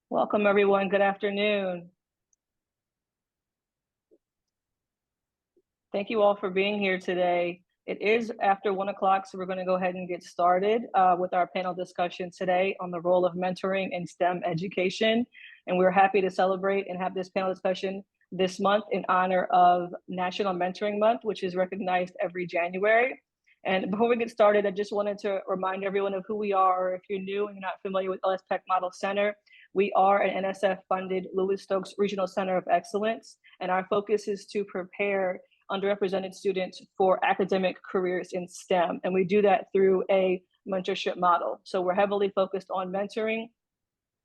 Welcome, everyone. Good afternoon. Thank you all for being here today. It is after 1 o'clock, so we're going to go ahead and get started with our panel discussion today on the role of mentoring in STEM education. And we're happy to celebrate and have this panel discussion this month in honor of National Mentoring Month, which is recognized every January. And before we get started, I just wanted to remind everyone of who we are, or if you're new and you're not familiar with LS-PAC Model Center, we are an NSF-funded Louis Stokes Regional Center of Excellence, and our focus is to prepare underrepresented students for academic careers in STEM. And we do that through a mentorship model. So we're heavily focused on mentoring,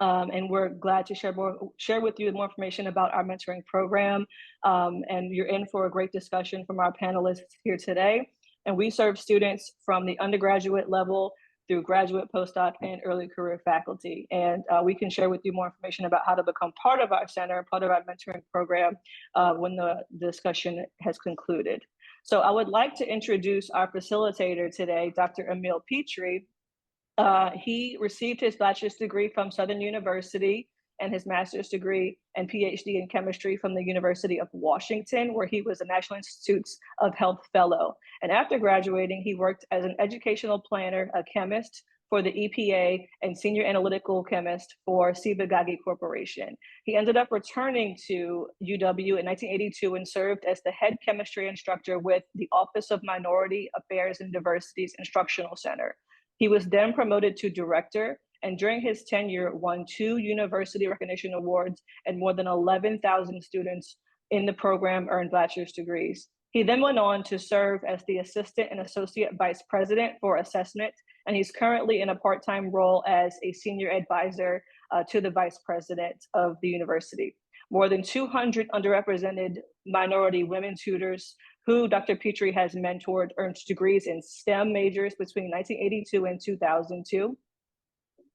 and we're glad to share with you more information about our mentoring program. And you're in for a great discussion from our panelists here today. And we serve students from the undergraduate level through graduate, postdoc, and early career faculty. And we can share with you more information about how to become part of our center, part of our mentoring program when the discussion has concluded. So I would like to introduce our facilitator today, Dr. Emil Petrie. He received his bachelor's degree from Southern University and his master's degree and PhD in chemistry from the University of Washington, where he was a National Institutes of Health Fellow. And after graduating, he worked as an educational planner, a chemist for the EPA, and senior analytical chemist for Ciba-Geigy Corporation. He ended up returning to UW in 1982 and served as the head chemistry instructor with the Office of Minority Affairs and Diversity's Instructional Center. He was then promoted to director, and during his tenure won 2 university recognition awards, and more than 11,000 students in the program earned bachelor's degrees. He then went on to serve as the assistant and associate vice president for assessment, and he's currently in a part-time role as a senior advisor to the vice president of the university. More than 200 underrepresented minority women tutors who Dr. Petrie has mentored earned degrees in STEM majors between 1982 and 2002.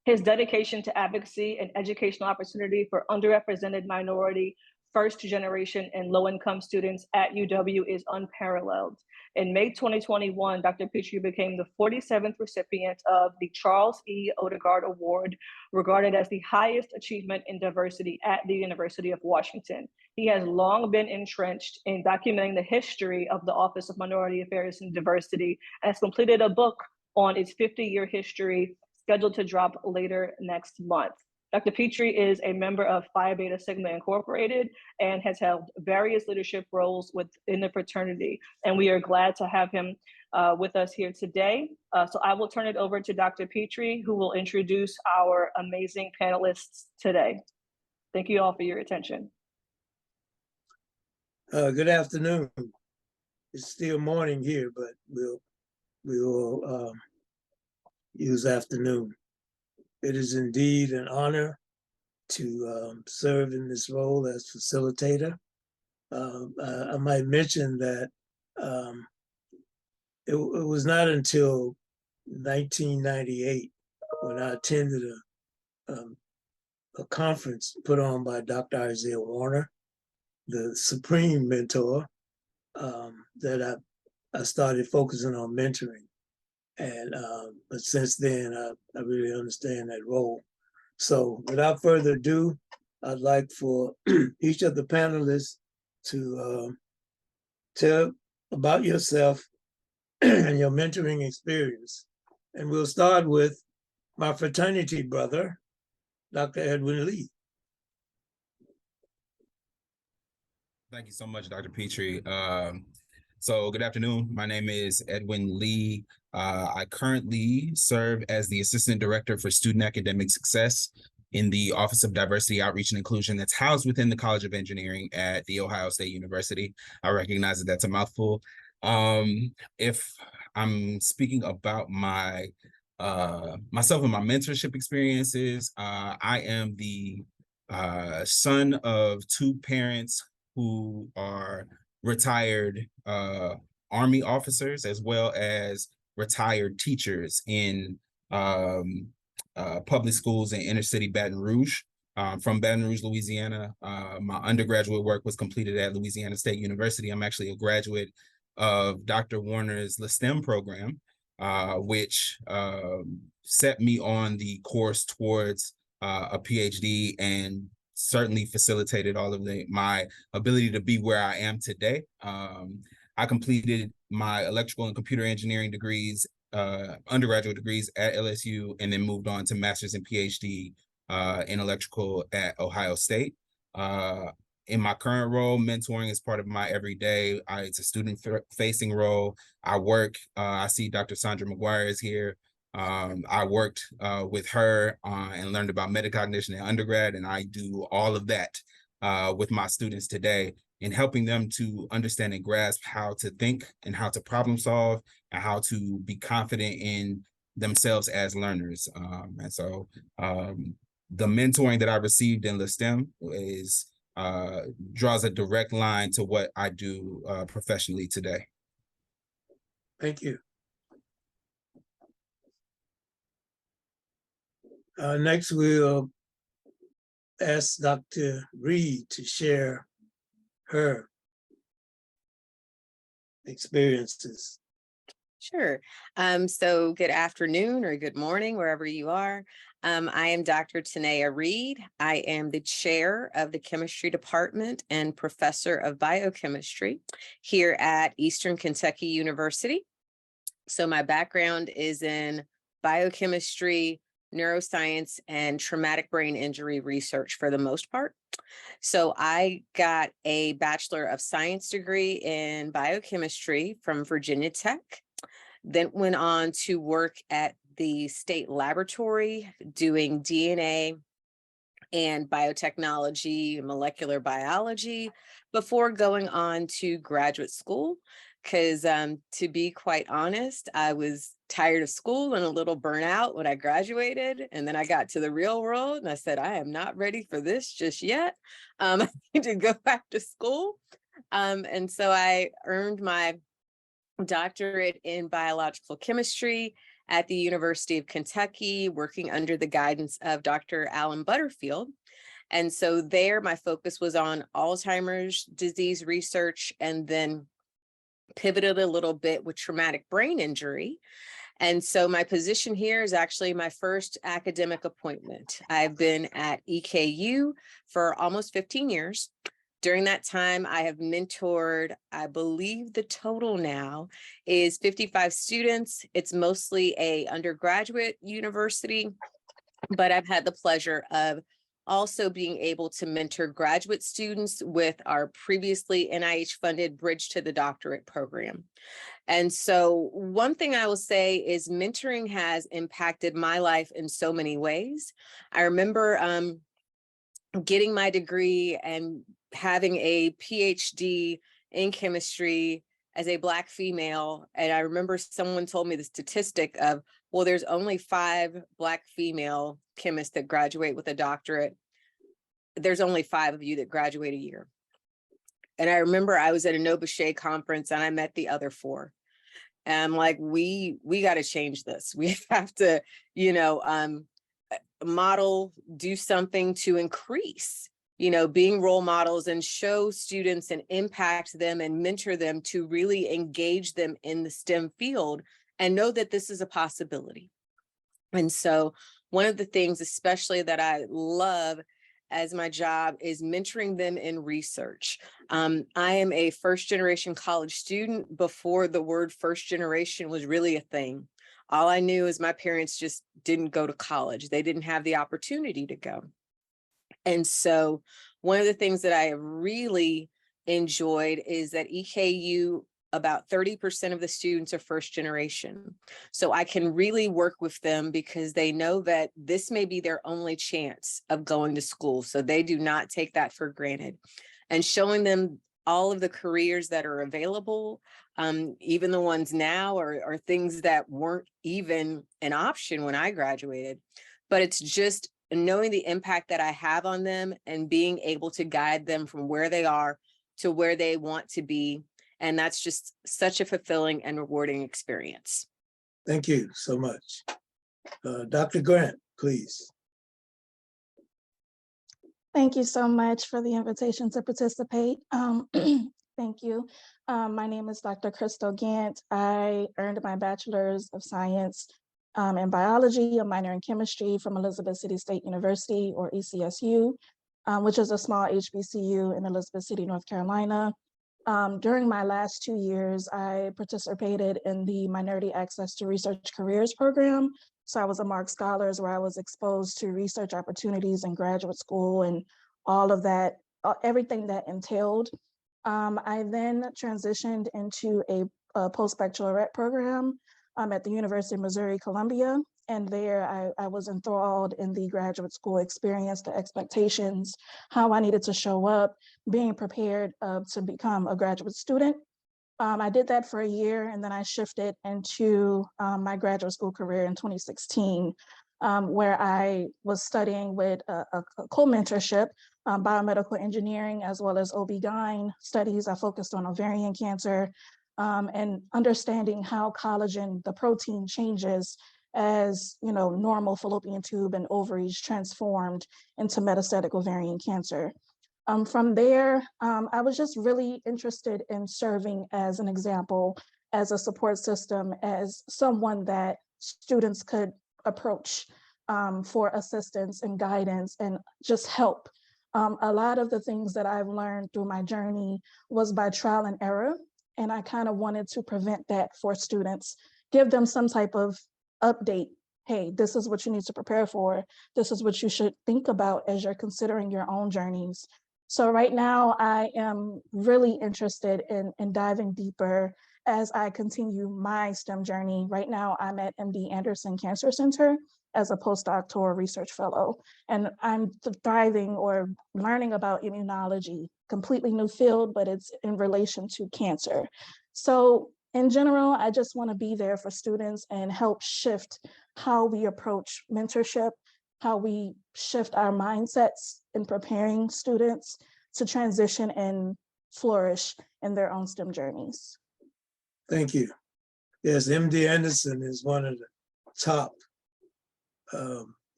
His dedication to advocacy and educational opportunity for underrepresented minority, first generation, and low-income students at UW is unparalleled. In May 2021, Dr. Petrie became the 47th recipient of the Charles E. Odegaard Award, regarded as the highest achievement in diversity at the University of Washington. He has long been entrenched in documenting the history of the Office of Minority Affairs and Diversity and has completed a book on its 50-year history scheduled to drop later next month. Dr. Petrie is a member of Phi Beta Sigma Incorporated and has held various leadership roles within the fraternity. And we are glad to have him with us here today. So I will turn it over to Dr. Petrie, who will introduce our amazing panelists today. Thank you all for your attention. Good afternoon. It's still morning here, but we'll use afternoon. It is indeed an honor to serve in this role as facilitator. I might mention that it was not until 1998 when I attended a conference put on by Dr. Isaiah Warner, the supreme mentor, that I started focusing on mentoring. And but since then, I really understand that role. So without further ado, I'd like for each of the panelists to tell about yourself and your mentoring experience. And we'll start with my fraternity brother, Dr. Edwin Lee. Thank you so much, Dr. Petrie. So good afternoon. My name is Edwin Lee. I currently serve as the Assistant Director for Student Academic Success in the Office of Diversity, Outreach, and Inclusion that's housed within the College of Engineering at The Ohio State University. I recognize that that's a mouthful. If I'm speaking about my myself and my mentorship experiences, I am the son of 2 parents who are retired Army officers, as well as retired teachers in public schools in inner city Baton Rouge. From Baton Rouge, Louisiana. My undergraduate work was completed at Louisiana State University. I'm actually a graduate of Dr. Warner's LSTEM program, which set me on the course towards a PhD, and certainly facilitated all of my ability to be where I am today. I completed my electrical and computer engineering degrees, undergraduate degrees at LSU, and then moved on to master's and PhD in electrical at Ohio State. In my current role, mentoring is part of my everyday. It's a student-facing role. I see Dr. Sandra McGuire is here. I worked with her and learned about metacognition in undergrad, and I do all of that with my students today in helping them to understand and grasp how to think and how to problem solve and how to be confident in themselves as learners. And so the mentoring that I received in LS-STEM draws a direct line to what I do professionally today. Thank you. Next, we'll ask Dr. Reed to share her experiences. Sure. So good afternoon or good morning, wherever you are. I am Dr. Tanea Reed. I am the chair of the chemistry department and professor of biochemistry here at Eastern Kentucky University. So my background is in biochemistry, neuroscience, and traumatic brain injury research for the most part. So I got a Bachelor of Science degree in biochemistry from Virginia Tech, then went on to work at the state laboratory doing DNA and biotechnology, molecular biology, before going on to graduate school. Because to be quite honest, I was tired of school and a little burnout when I graduated. And then I got to the real world and I said, I am not ready for this just yet. I need to go back to school. And so I earned my doctorate in biological chemistry at the University of Kentucky, working under the guidance of Dr. Alan Butterfield. And so there, my focus was on Alzheimer's disease research, and then pivoted a little bit with traumatic brain injury. And so my position here is actually my first academic appointment. I've been at EKU for almost 15 years. During that time, I have mentored, I believe the total now is 55 students. It's mostly a undergraduate university, but I've had the pleasure of also being able to mentor graduate students with our previously NIH-funded Bridge to the Doctorate program. And so one thing I will say is mentoring has impacted my life in so many ways. I remember getting my degree and having a PhD in chemistry as a Black female. And I remember someone told me the statistic of, well, there's only 5 Black female chemists that graduate with a doctorate. There's only 5 of you that graduate a year. And I remember I was at a Nobuche conference and I met the other 4. And I'm like, we got to change this. We have to, model, do something to increase, being role models and show students and impact them and mentor them to really engage them in the STEM field and know that this is a possibility. And so one of the things especially that I love as my job is mentoring them in research. I am a first-generation college student before the word first generation was really a thing. All I knew is my parents just didn't go to college. They didn't have the opportunity to go. And so one of the things that I have really enjoyed is that EKU, about 30% of the students are first generation. So I can really work with them because they know that this may be their only chance of going to school. So they do not take that for granted. And showing them all of the careers that are available, even the ones now are things that weren't even an option when I graduated. But it's just knowing the impact that I have on them and being able to guide them from where they are to where they want to be. And that's just such a fulfilling and rewarding experience. Thank you so much. Dr. Grant, please. Thank you so much for the invitation to participate. Thank you. My name is Dr. Crystal Gant. I earned my Bachelor's of Science in biology, a minor in chemistry from Elizabeth City State University, or ECSU, which is a small HBCU in Elizabeth City, North Carolina. During my last 2 years, I participated in the Minority Access to Research Careers program. So I was a MARC Scholars, where I was exposed to research opportunities in graduate school and all of that, everything that entailed. I then transitioned into a post-baccalaureate program at the University of Missouri, Columbia. And there I was enthralled in the graduate school experience, the expectations, how I needed to show up, being prepared to become a graduate student. I did that for a year, and then I shifted into my graduate school career in 2016, where I was studying with a co-mentorship, biomedical engineering, as well as OB-GYN studies. I focused on ovarian cancer and understanding how collagen, the protein, changes as normal fallopian tube and ovaries transformed into metastatic ovarian cancer. From there, I was just really interested in serving as an example, as a support system, as someone that students could approach for assistance and guidance and just help. A lot of the things that I've learned through my journey was by trial and error, and I kind of wanted to prevent that for students, give them some type of update. Hey, this is what you need to prepare for. This is what you should think about as you're considering your own journeys. So right now, I am really interested in diving deeper as I continue my STEM journey. Right now, I'm at MD Anderson Cancer Center as a postdoctoral research fellow, and I'm thriving or learning about immunology, completely new field, but it's in relation to cancer. So in general, I just want to be there for students and help shift how we approach mentorship, how we shift our mindsets in preparing students to transition and flourish in their own STEM journeys. Thank you. Yes, MD Anderson is one of the top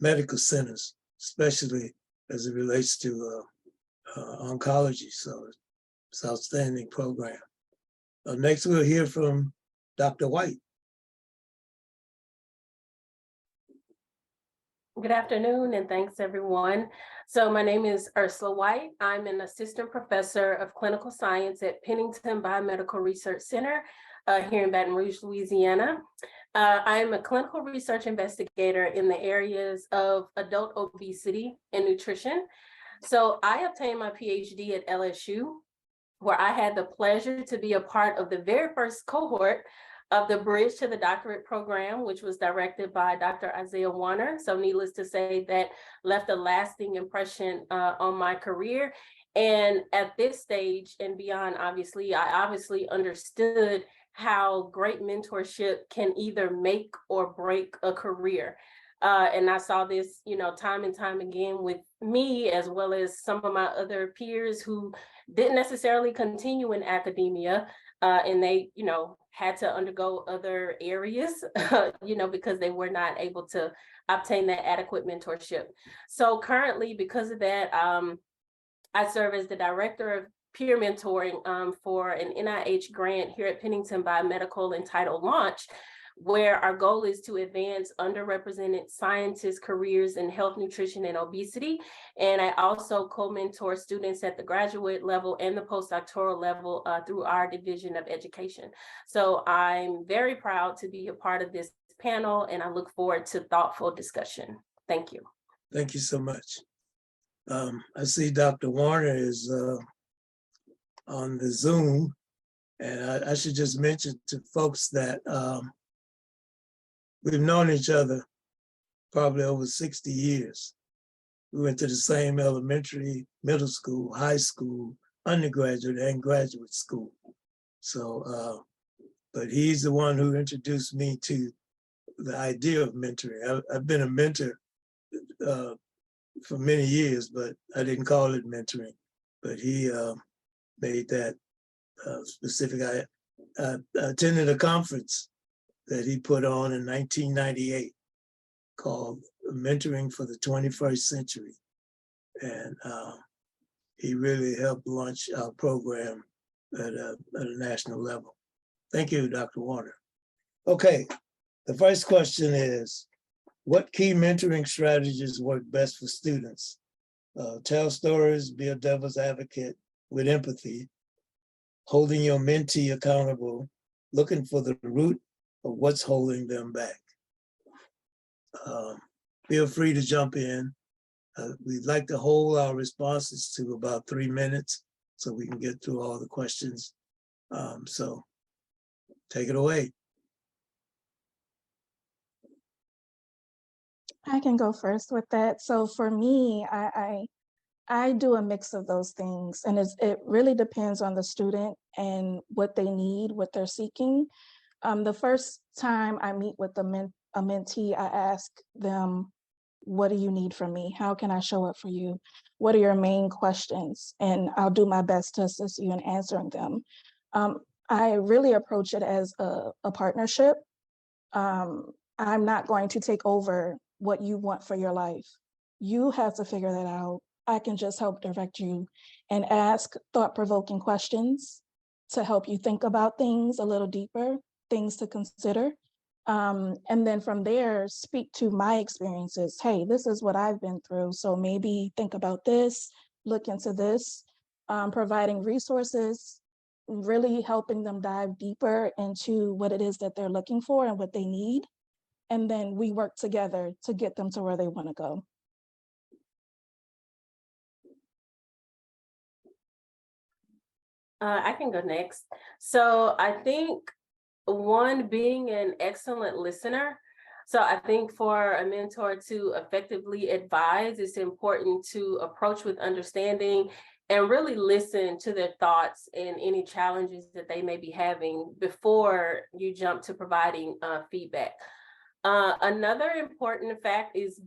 medical centers, especially as it relates to oncology. So it's an outstanding program. Next, we'll hear from Dr. White. Good afternoon, and thanks everyone. So my name is Ursula White. I'm an assistant professor of clinical science at Pennington Biomedical Research Center here in Baton Rouge, Louisiana. I am a clinical research investigator in the areas of adult obesity and nutrition. So I obtained my PhD at LSU, where I had the pleasure to be a part of the very first cohort of the Bridge to the Doctorate program, which was directed by Dr. Isaiah Warner. So needless to say, that left a lasting impression on my career. And at this stage and beyond, obviously, I obviously understood how great mentorship can either make or break a career. And I saw this, time and time again with me, as well as some of my other peers who didn't necessarily continue in academia, and they, had to undergo other areas, because they were not able to obtain that adequate mentorship. So currently, because of that, I serve as the director of peer mentoring for an NIH grant here at Pennington Biomedical entitled Launch, where our goal is to advance underrepresented scientists' careers in health, nutrition, and obesity. And I also co-mentor students at the graduate level and the postdoctoral level through our division of education. So I'm very proud to be a part of this panel, and I look forward to thoughtful discussion. Thank you. Thank you so much. I see Dr. Warner is on the Zoom, and I should just mention to folks that we've known each other probably over 60 years. We went to the same elementary, middle school, high school, undergraduate, and graduate school. So, but he's the one who introduced me to the idea of mentoring. I've been a mentor for many years, but I didn't call it mentoring. But he made that specific. I attended a conference that he put on in 1998 called Mentoring for the 21st Century. And he really helped launch our program at a national level. Thank you, Dr. Warner. Okay, The first question is, what key mentoring strategies work best for students? Tell stories, be a devil's advocate with empathy, holding your mentee accountable, looking for the root of what's holding them back. Feel free to jump in. We'd like to hold our responses to about 3 minutes so we can get through all the questions. So take it away. I can go first with that. So for me, I do a mix of those things, and it really depends on the student and what they need, what they're seeking. The first time I meet with a mentee, I ask them, what do you need from me? How can I show up for you? What are your main questions? And I'll do my best to assist you in answering them. I really approach it as a partnership. I'm not going to take over what you want for your life. You have to figure that out. I can just help direct you and ask thought-provoking questions to help you think about things a little deeper, things to consider. And then from there, speak to my experiences. Hey, this is what I've been through. So maybe think about this, look into this, providing resources, really helping them dive deeper into what it is that they're looking for and what they need. And then we work together to get them to where they want to go. I can go next. So I think one, being an excellent listener. So I think for a mentor to effectively advise, it's important to approach with understanding and really listen to their thoughts and any challenges that they may be having before you jump to providing feedback. Another important fact is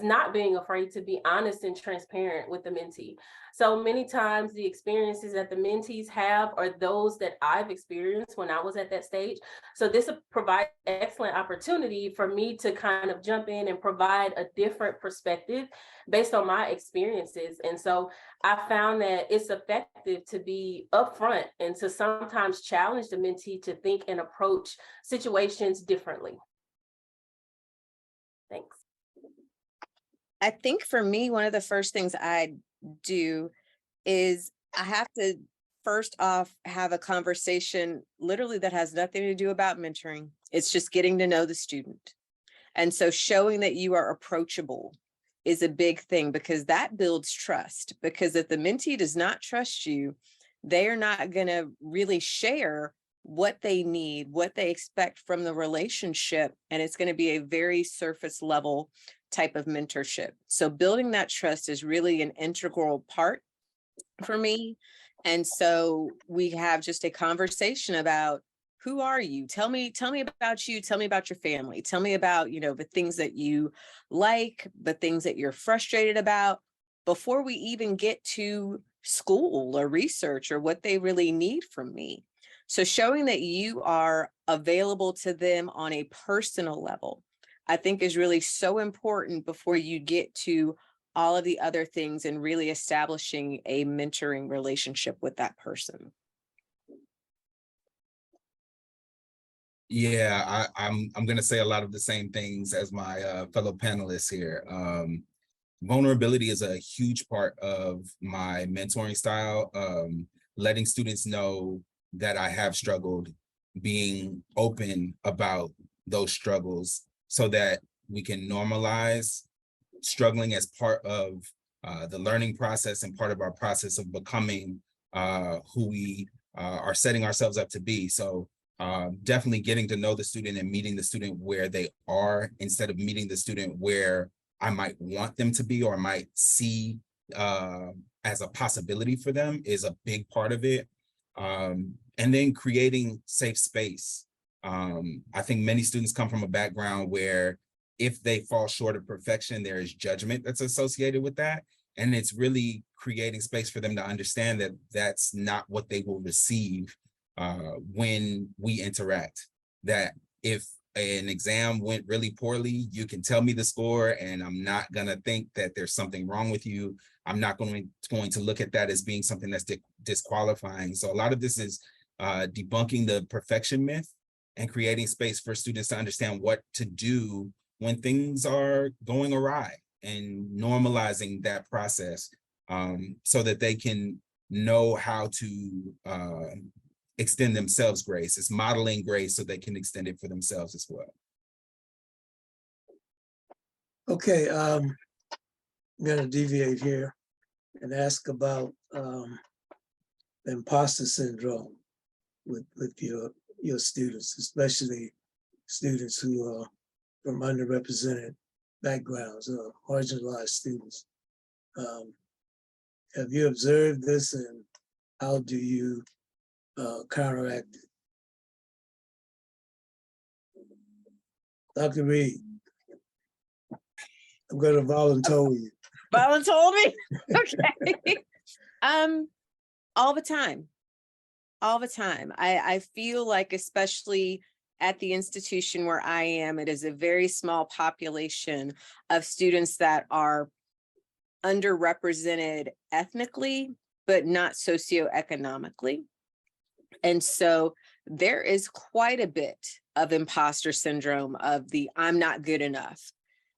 not being afraid to be honest and transparent with the mentee. So many times the experiences that the mentees have are those that I've experienced when I was at that stage. So this provides excellent opportunity for me to kind of jump in and provide a different perspective based on my experiences. And so I found that it's effective to be upfront and to sometimes challenge the mentee to think and approach situations differently. Thanks. I think for me, one of the first things I do is I have to first off have a conversation literally that has nothing to do about mentoring. It's just getting to know the student. And so showing that you are approachable is a big thing, because that builds trust. Because if the mentee does not trust you, they are not going to really share what they need, what they expect from the relationship. And it's going to be a very surface level type of mentorship. So building that trust is really an integral part for me. And so we have just a conversation about, who are you? Tell me about you. Tell me about your family. Tell me about, the things that you like, the things that you're frustrated about, before we even get to school or research or what they really need from me. So showing that you are available to them on a personal level, I think is really so important before you get to all of the other things and really establishing a mentoring relationship with that person. Yeah, I'm going to say a lot of the same things as my fellow panelists here. Vulnerability is a huge part of my mentoring style. Letting students know that I have struggled, being open about those struggles so that we can normalize struggling as part of the learning process and part of our process of becoming who we are setting ourselves up to be. So definitely getting to know the student and meeting the student where they are, instead of meeting the student where I might want them to be or might see as a possibility for them, is a big part of it. And then creating safe space. I think many students come from a background where if they fall short of perfection, there is judgment that's associated with that. And it's really creating space for them to understand that that's not what they will receive when we interact. That if an exam went really poorly, you can tell me the score and I'm not gonna think that there's something wrong with you. I'm not going to look at that as being something that's disqualifying. So a lot of this is debunking the perfection myth and creating space for students to understand what to do when things are going awry, and normalizing that process so that they can know how to extend themselves grace. It's modeling grace so they can extend it for themselves as well. Okay, I'm gonna deviate here and ask about imposter syndrome with your students, especially students who are from underrepresented backgrounds or marginalized students. Have you observed this, and how do you counteract it? Dr. Reed, I'm going to volunteer you. Voluntold me? Okay. All the time. All the time. I feel like, especially at the institution where I am, it is a very small population of students that are underrepresented ethnically, but not socioeconomically. And so there is quite a bit of imposter syndrome, of the I'm not good enough.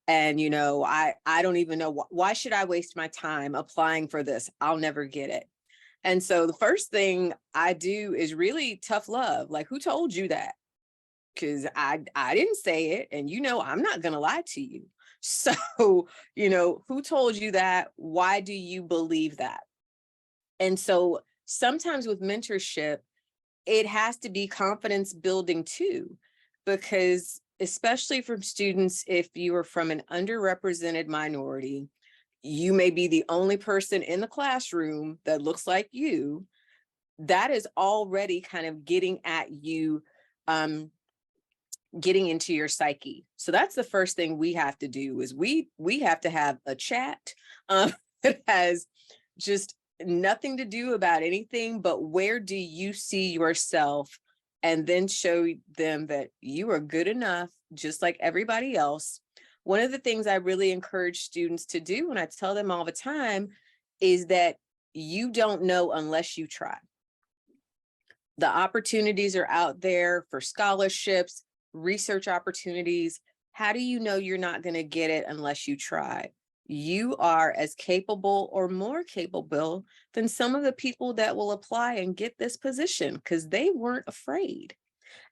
And, you know, I don't even know, why should I waste my time applying for this? I'll never get it. And so the first thing I do is really tough love. Like, who told you that? Because I didn't say it. And, you know, I'm not going to lie to you. So, you know, who told you that? Why do you believe that? And so sometimes with mentorship, it has to be confidence building too, because especially from students, if you are from an underrepresented minority, you may be the only person in the classroom that looks like you. That is already kind of getting at you, getting into your psyche. So that's the first thing we have to do, is we have to have a chat that has just nothing to do about anything, but where do you see yourself, and then show them that you are good enough, just like everybody else. One of the things I really encourage students to do, and I tell them all the time, is that you don't know unless you try. The opportunities are out there for scholarships, research opportunities. How do you know you're not going to get it unless you try? You are as capable or more capable than some of the people that will apply and get this position, because they weren't afraid.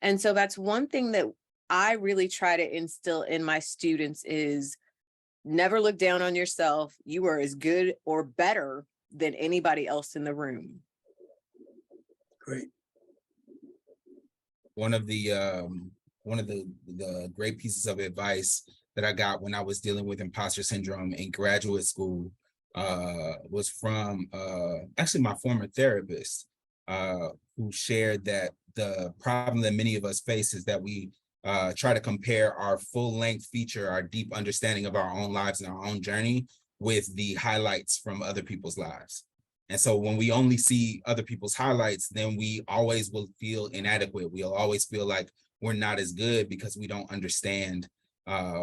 And so that's one thing that I really try to instill in my students, is never look down on yourself. You are as good or better than anybody else in the room. Great. One of the great pieces of advice that I got when I was dealing with imposter syndrome in graduate school was from actually my former therapist, who shared that the problem that many of us face is that we try to compare our full-length feature, our deep understanding of our own lives and our own journey, with the highlights from other people's lives. And so when we only see other people's highlights, then we always will feel inadequate. We'll always feel like we're not as good because we don't understand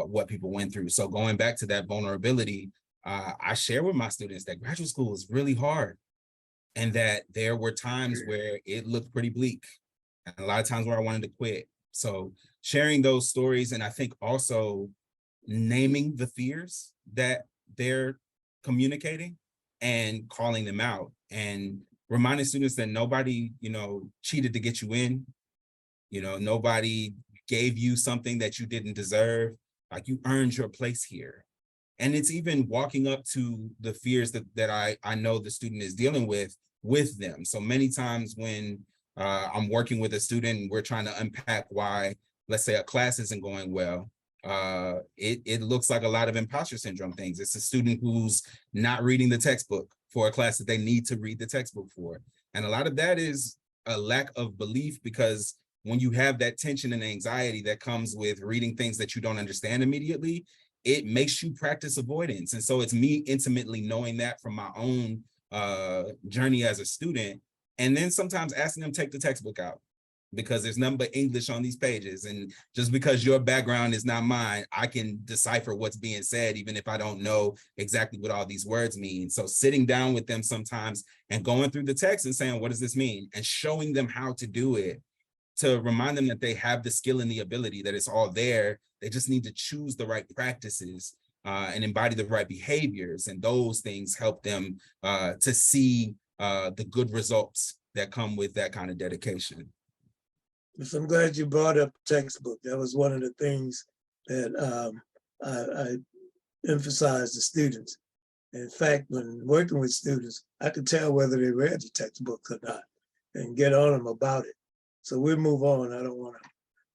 what people went through. So going back to that vulnerability, I share with my students that graduate school is really hard, and that there were times where it looked pretty bleak, and a lot of times where I wanted to quit. So sharing those stories, and I think also naming the fears that they're communicating and calling them out, and reminding students that nobody, you know, cheated to get you in. You know, nobody gave you something that you didn't deserve. Like, you earned your place here. And it's even walking up to the fears that I know the student is dealing with them. So many times when I'm working with a student, we're trying to unpack why, let's say, a class isn't going well. It looks like a lot of imposter syndrome things. It's a student who's not reading the textbook for a class that they need to read the textbook for. And a lot of that is a lack of belief, because when you have that tension and anxiety that comes with reading things that you don't understand immediately, it makes you practice avoidance. And so it's me intimately knowing that from my own journey as a student, and then sometimes asking them to take the textbook out, because there's nothing but English on these pages. And just because your background is not mine, I can decipher what's being said, even if I don't know exactly what all these words mean. So sitting down with them sometimes and going through the text and saying, what does this mean? And showing them how to do it to remind them that they have the skill and the ability, that it's all there. They just need to choose the right practices and embody the right behaviors. And those things help them to see the good results that come with that kind of dedication. So I'm glad you brought up textbook. That was one of the things that I emphasized to students. In fact, when working with students, I could tell whether they read the textbook or not and get on them about it. So we'll move on. I don't want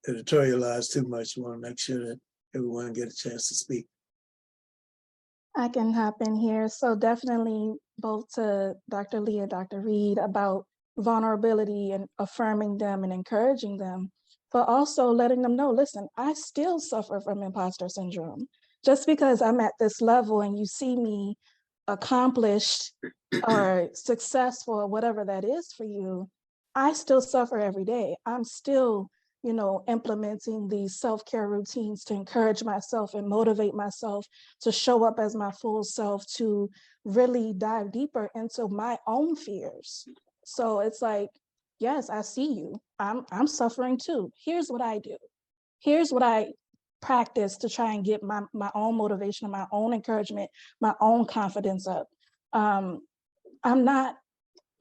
to editorialize too much. I want to make sure that everyone get a chance to speak. I can hop in here. So definitely both to Dr. Lee and Dr. Reed about vulnerability and affirming them and encouraging them, but also letting them know, listen, I still suffer from imposter syndrome. Just because I'm at this level and you see me accomplished or successful or whatever that is for you, I still suffer every day. I'm still, implementing these self-care routines to encourage myself and motivate myself to show up as my full self, to really dive deeper into my own fears. So it's like, yes, I see you. I'm suffering too. Here's what I do. Here's what I practice to try and get my own motivation, my own encouragement, my own confidence up. I'm not,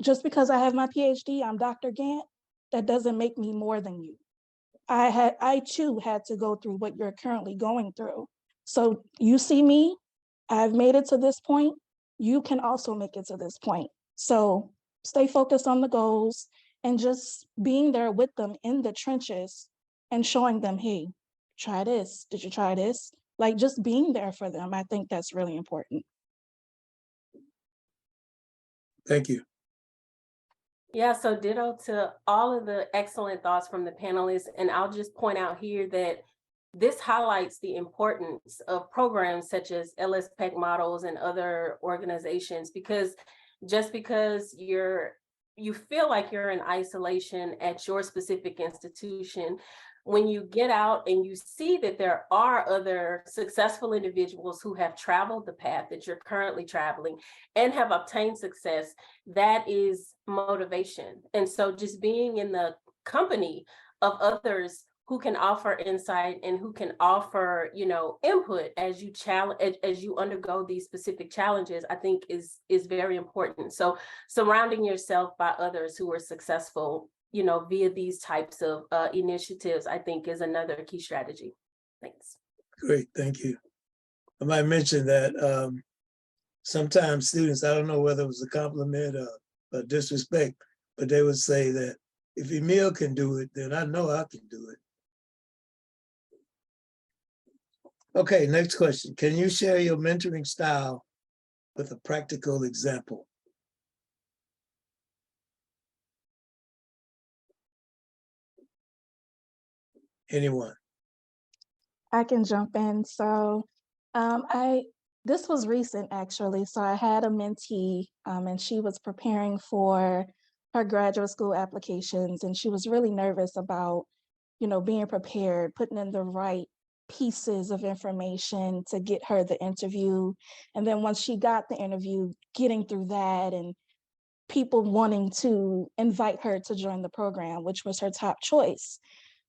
just because I have my PhD, I'm Dr. Gant, that doesn't make me more than you. I too had to go through what you're currently going through. So you see me, I've made it to this point. You can also make it to this point. So stay focused on the goals and just being there with them in the trenches and showing them, hey, try this. Did you try this? Like just being there for them. I think that's really important. Thank you. Yeah, so ditto to all of the excellent thoughts from the panelists. And I'll just point out here that this highlights the importance of programs such as LS-PAC models and other organizations, because just because you feel like you're in isolation at your specific institution, when you get out and you see that there are other successful individuals who have traveled the path that you're currently traveling and have obtained success, that is motivation. And so just being in the company of others who can offer insight and who can offer, input as you challenge, as you undergo these specific challenges, I think is very important. So surrounding yourself by others who are successful, via these types of initiatives, I think is another key strategy. Thanks. Great, thank you. I might mention that sometimes students, I don't know whether it was a compliment or disrespect, but they would say that if Emil can do it, then I know I can do it. Okay, next question. Can you share your mentoring style with a practical example? Anyone? I can jump in. So this was recent actually. So I had a mentee and she was preparing for her graduate school applications and she was really nervous about, being prepared, putting in the right pieces of information to get her the interview. And then once she got the interview, getting through that and people wanting to invite her to join the program, which was her top choice.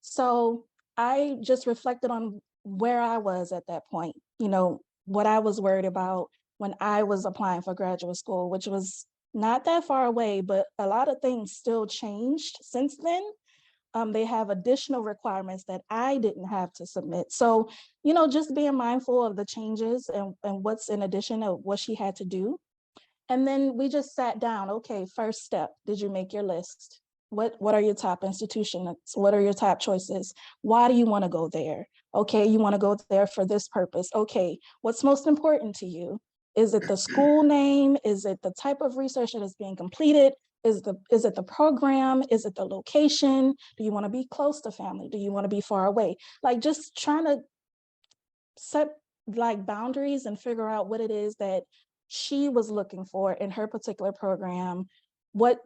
So I just reflected on where I was at that point, what I was worried about when I was applying for graduate school, which was not that far away, but a lot of things still changed since then. They have additional requirements that I didn't have to submit. So, just being mindful of the changes and what's in addition of what she had to do. And then we just sat down. Okay, first step, did you make your list? What are your top institutions? What are your top choices? Why do you want to go there? Okay, you want to go there for this purpose. Okay, what's most important to you? Is it the school name? Is it the type of research that is being completed? Is it the program? Is it the location? Do you want to be close to family? Do you want to be far away? Like just trying to set like boundaries and figure out what it is that she was looking for in her particular program. What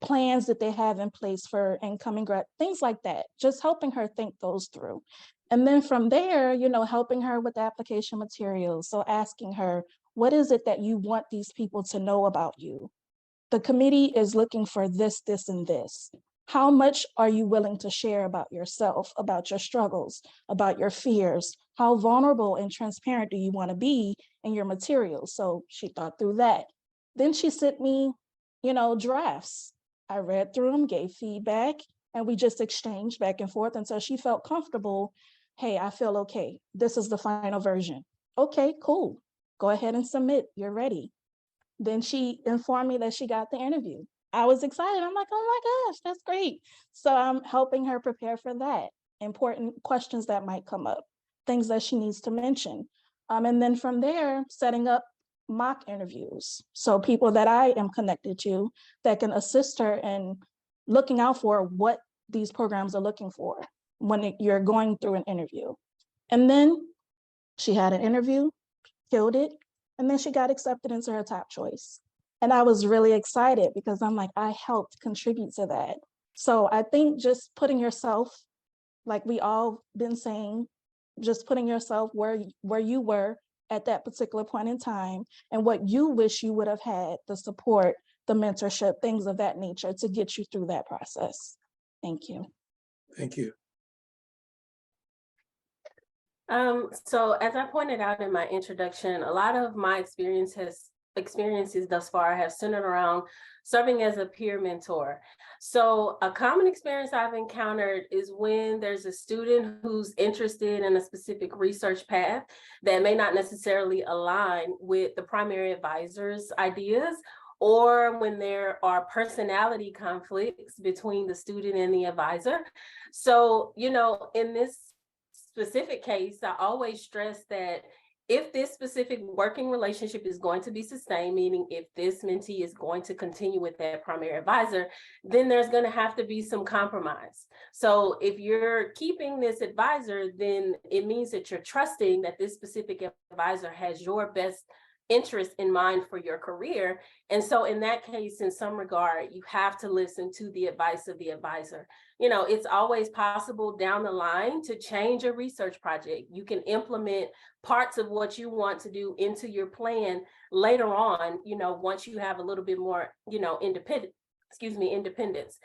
plans that they have in place for incoming grad, things like that, just helping her think those through. And then from there, helping her with the application materials. So asking her, what is it that you want these people to know about you? The committee is looking for this, this, and this. How much are you willing to share about yourself, about your struggles, about your fears? How vulnerable and transparent do you want to be in your materials? So she thought through that. Then she sent me, drafts. I read through them, gave feedback, and we just exchanged back and forth until she felt comfortable. Hey, I feel okay. This is the final version. Okay, cool. Go ahead and submit. You're ready. Then she informed me that she got the interview. I was excited. I'm like, oh my gosh, that's great. So I'm helping her prepare for that. Important questions that might come up, things that she needs to mention. And then from there, setting up mock interviews. So people that I am connected to that can assist her in looking out for what these programs are looking for when you're going through an interview. And then she had an interview, killed it, and then she got accepted into her top choice. And I was really excited because I'm like, I helped contribute to that. So I think just putting yourself, like we all been saying, just putting yourself where you were at that particular point in time and what you wish you would have had, the support, the mentorship, things of that nature to get you through that process. Thank you. Thank you. So as I pointed out in my introduction, a lot of my experiences thus far have centered around serving as a peer mentor. So a common experience I've encountered is when there's a student who's interested in a specific research path that may not necessarily align with the primary advisor's ideas, or when there are personality conflicts between the student and the advisor. So, in this specific case, I always stress that if this specific working relationship is going to be sustained, meaning if this mentee is going to continue with that primary advisor, then there's going to have to be some compromise. So if you're keeping this advisor, then it means that you're trusting that this specific advisor has your best interest in mind for your career. And so in that case, in some regard, you have to listen to the advice of the advisor. It's always possible down the line to change a research project. You can implement parts of what you want to do into your plan later on, once you have a little bit more, independence.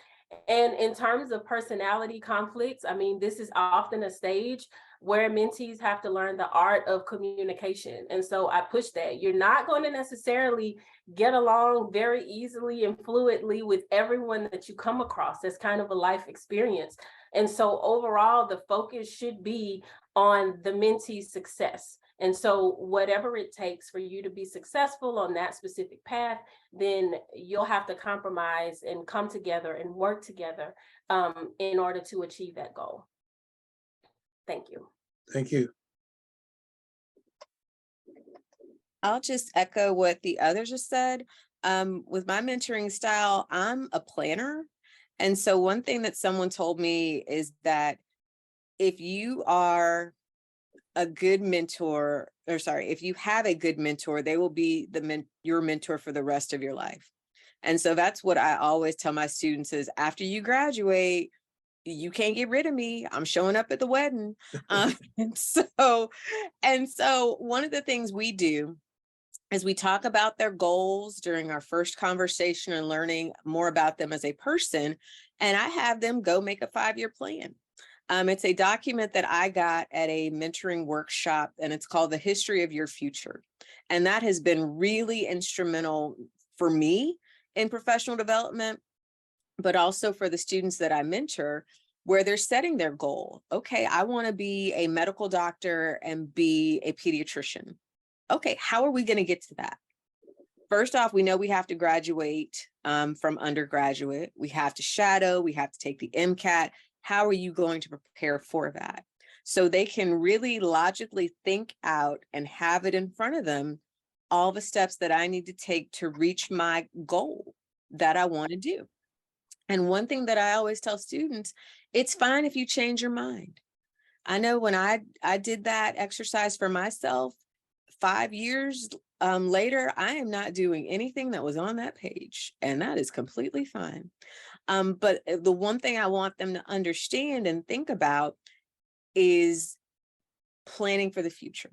And in terms of personality conflicts, this is often a stage where mentees have to learn the art of communication. And so I push that. You're not going to necessarily get along very easily and fluidly with everyone that you come across. That's kind of a life experience. And so overall, the focus should be on the mentee's success. And so whatever it takes for you to be successful on that specific path, then you'll have to compromise and come together and work together in order to achieve that goal. Thank you. Thank you. I'll just echo what the others have said. With my mentoring style, I'm a planner. And so one thing that someone told me is that if you are a good mentor, if you have a good mentor, they will be your mentor for the rest of your life. And so that's what I always tell my students is after you graduate, you can't get rid of me. I'm showing up at the wedding. And so one of the things we do is we talk about their goals during our first conversation and learning more about them as a person. And I have them go make a 5-year plan. It's a document that I got at a mentoring workshop, and it's called The History of Your Future. And that has been really instrumental for me in professional development, but also for the students that I mentor, where they're setting their goal. Okay, I want to be a medical doctor and be a pediatrician. Okay, how are we going to get to that? First off, we know we have to graduate from undergraduate. We have to shadow, we have to take the MCAT. How are you going to prepare for that? So they can really logically think out and have it in front of them, all the steps that I need to take to reach my goal that I want to do. And one thing that I always tell students, it's fine if you change your mind. I know when I did that exercise for myself, 5 years later, I am not doing anything that was on that page, and that is completely fine. But the one thing I want them to understand and think about is planning for the future.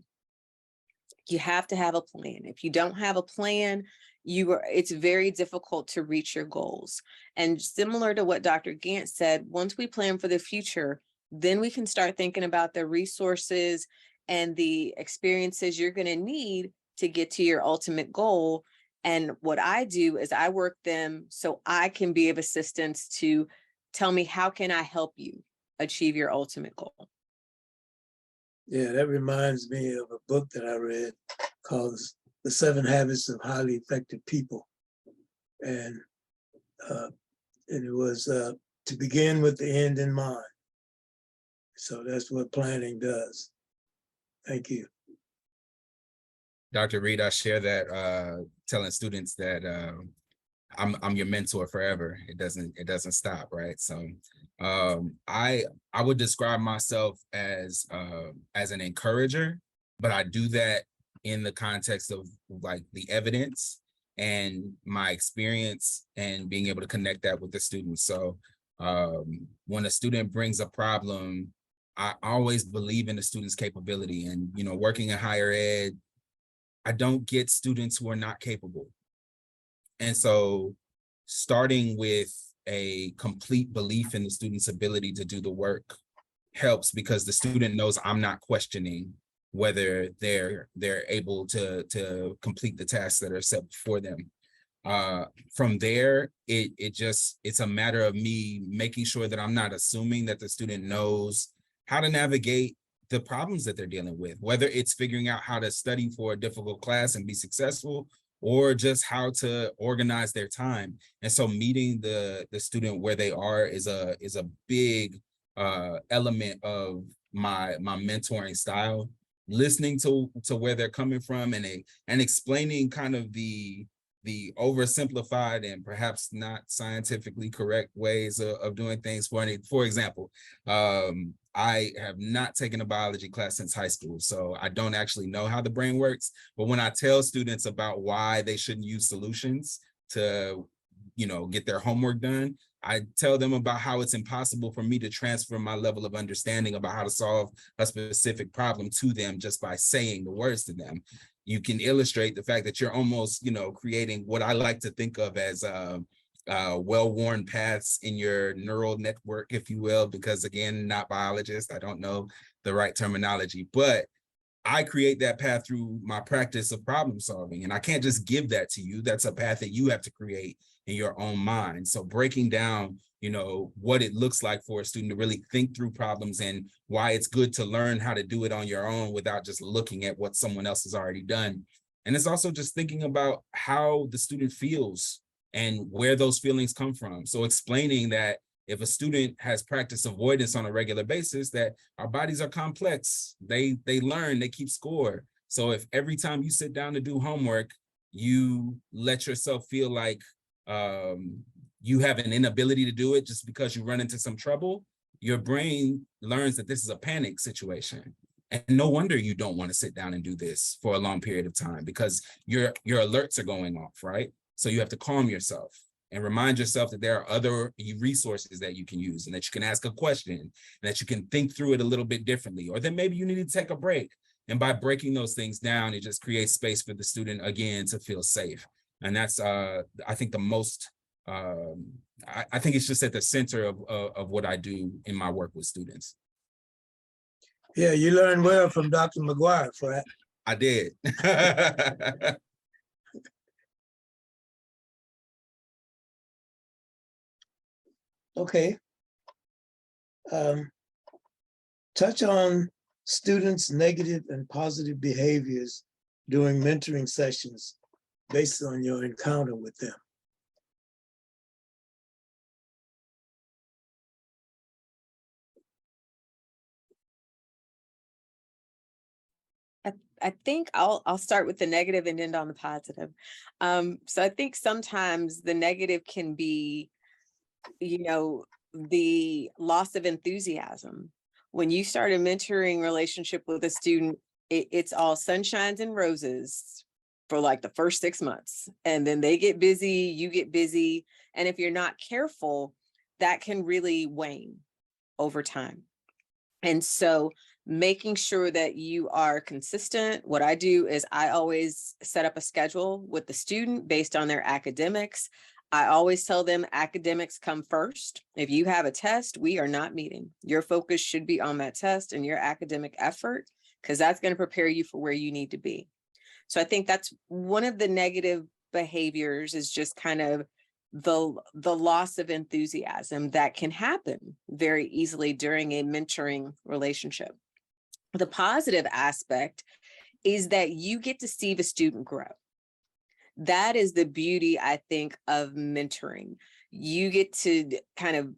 You have to have a plan. If you don't have a plan, it's very difficult to reach your goals. And similar to what Dr. Gant said, once we plan for the future, then we can start thinking about the resources and the experiences you're going to need to get to your ultimate goal. And what I do is I work them so I can be of assistance to tell me, how can I help you achieve your ultimate goal? Yeah, that reminds me of a book that I read called The 7 Habits of Highly Effective People. And it was to begin with the end in mind. So that's what planning does. Thank you. Dr. Reed, I share that telling students that I'm your mentor forever. It doesn't stop, right? So I would describe myself as an encourager, but I do that in the context of like the evidence and my experience and being able to connect that with the students. So when a student brings a problem, I always believe in the student's capability. And working in higher ed, I don't get students who are not capable. And so starting with a complete belief in the student's ability to do the work helps, because the student knows I'm not questioning whether they're able to complete the tasks that are set before them. From there, it's a matter of me making sure that I'm not assuming that the student knows how to navigate the problems that they're dealing with, whether it's figuring out how to study for a difficult class and be successful, or just how to organize their time. And so meeting the student where they are is a big element of my mentoring style, listening to where they're coming from and explaining kind of the oversimplified and perhaps not scientifically correct ways of doing things. For example, I have not taken a biology class since high school, so I don't actually know how the brain works. But when I tell students about why they shouldn't use solutions to, get their homework done, I tell them about how it's impossible for me to transfer my level of understanding about how to solve a specific problem to them just by saying the words to them. You can illustrate the fact that you're almost, creating what I like to think of as well-worn paths in your neural network, if you will, because again, not biologist, I don't know the right terminology, but I create that path through my practice of problem solving. And I can't just give that to you. That's a path that you have to create in your own mind. So breaking down, what it looks like for a student to really think through problems and why it's good to learn how to do it on your own without just looking at what someone else has already done. And it's also just thinking about how the student feels and where those feelings come from. So explaining that if a student has practiced avoidance on a regular basis, that our bodies are complex. They learn, they keep score. So if every time you sit down to do homework, you let yourself feel like you have an inability to do it just because you run into some trouble, your brain learns that this is a panic situation. And no wonder you don't want to sit down and do this for a long period of time, because your alerts are going off, right? So you have to calm yourself and remind yourself that there are other resources that you can use and that you can ask a question and that you can think through it a little bit differently, or then maybe you need to take a break. And by breaking those things down, it just creates space for the student, again, to feel safe. And that's, I think, the most, I think it's just at the center of what I do in my work with students. Yeah, you learned well from Dr. McGuire, Frat. I did. Okay. Touch on students' negative and positive behaviors during mentoring sessions based on your encounter with them. I think I'll start with the negative and end on the positive. So I think sometimes the negative can be, the loss of enthusiasm. When you start a mentoring relationship with a student, it's all sunshines and roses for like the first 6 months. And then they get busy, you get busy. And if you're not careful, that can really wane over time. And so making sure that you are consistent. What I do is I always set up a schedule with the student based on their academics. I always tell them academics come first. If you have a test, we are not meeting. Your focus should be on that test and your academic effort, because that's going to prepare you for where you need to be. So I think that's one of the negative behaviors, is just kind of the loss of enthusiasm that can happen very easily during a mentoring relationship. The positive aspect is that you get to see the student grow. That is the beauty, I think, of mentoring. You get to kind of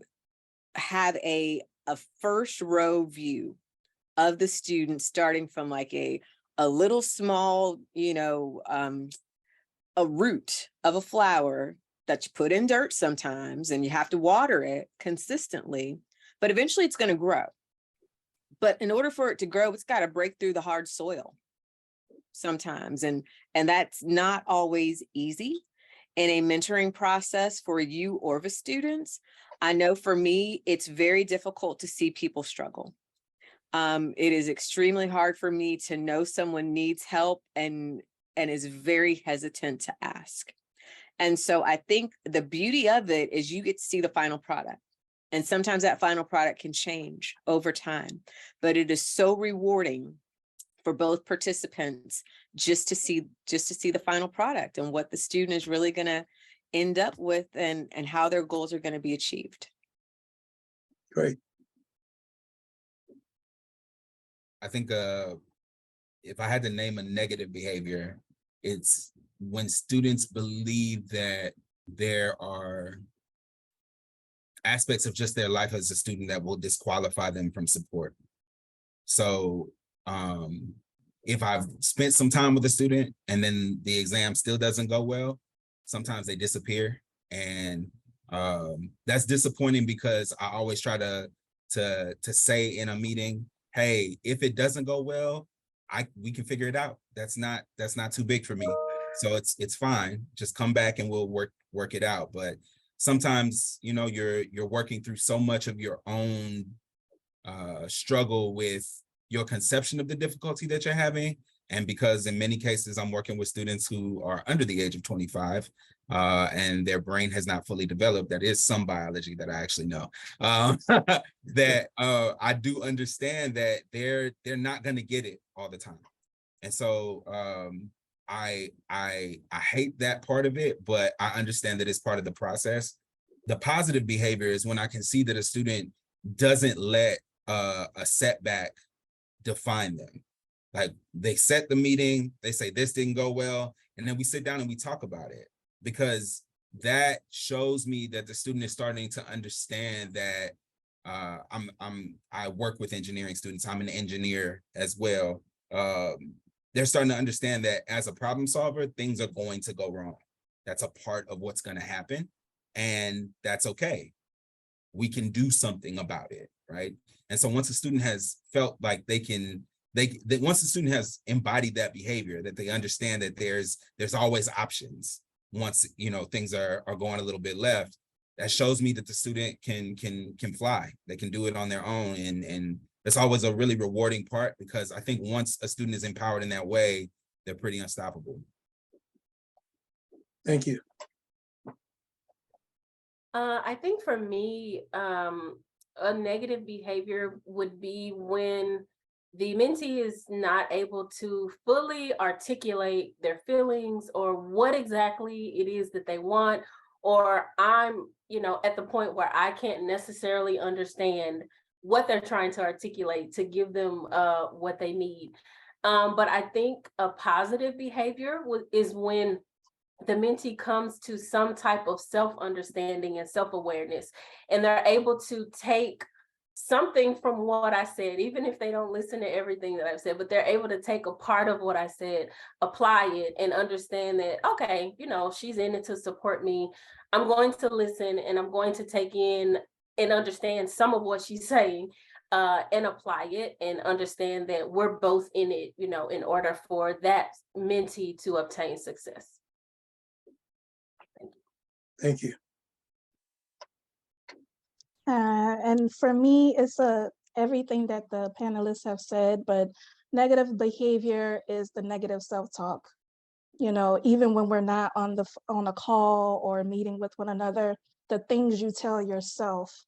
have a first row view of the student, starting from like a little small, a root of a flower that you put in dirt sometimes, and you have to water it consistently, but eventually it's going to grow. But in order for it to grow, it's got to break through the hard soil sometimes. And that's not always easy in a mentoring process for you or the students. I know for me, it's very difficult to see people struggle. It is extremely hard for me to know someone needs help and is very hesitant to ask. And so I think the beauty of it is you get to see the final product. And sometimes that final product can change over time, but it is so rewarding for both participants just to see the final product and what the student is really going to end up with, and how their goals are going to be achieved. Great. I think if I had to name a negative behavior, it's when students believe that there are aspects of just their life as a student that will disqualify them from support. So if I've spent some time with a student and then the exam still doesn't go well, sometimes they disappear. And that's disappointing, because I always try to say in a meeting, hey, if it doesn't go well, we can figure it out. That's not too big for me. So it's fine. Just come back and we'll work it out. But sometimes, you're working through so much of your own struggle with your conception of the difficulty that you're having. And because in many cases, I'm working with students who are under the age of 25 and their brain has not fully developed. That is some biology that I actually know. That I do understand that they're not going to get it all the time. And so I hate that part of it, but I understand that it's part of the process. The positive behavior is when I can see that a student doesn't let a setback define them. Like, they set the meeting, they say this didn't go well, and then we sit down and we talk about it, because that shows me that the student is starting to understand that I work with engineering students. I'm an engineer as well. They're starting to understand that as a problem solver, things are going to go wrong. That's a part of what's going to happen, and that's okay. We can do something about it, right? And so once a student has felt like once the student has embodied that behavior, that they understand that there's always options once things are going a little bit left, that shows me that the student can fly. They can do it on their own, and that's always a really rewarding part, because I think once a student is empowered in that way, they're pretty unstoppable. Thank you. I think for me, a negative behavior would be when the mentee is not able to fully articulate their feelings or what exactly it is that they want, or I'm, at the point where I can't necessarily understand what they're trying to articulate to give them what they need. But I think a positive behavior is when the mentee comes to some type of self-understanding and self-awareness, and they're able to take something from what I said, even if they don't listen to everything that I've said, but they're able to take a part of what I said, apply it, and understand that, okay, she's in it to support me. I'm going to listen, and I'm going to take in and understand some of what she's saying, and apply it, and understand that we're both in it, in order for that mentee to obtain success. Thank you. And for me, it's a everything that the panelists have said, but negative behavior is the negative self-talk. You know, even when we're not on a call or a meeting with one another, the things you tell yourself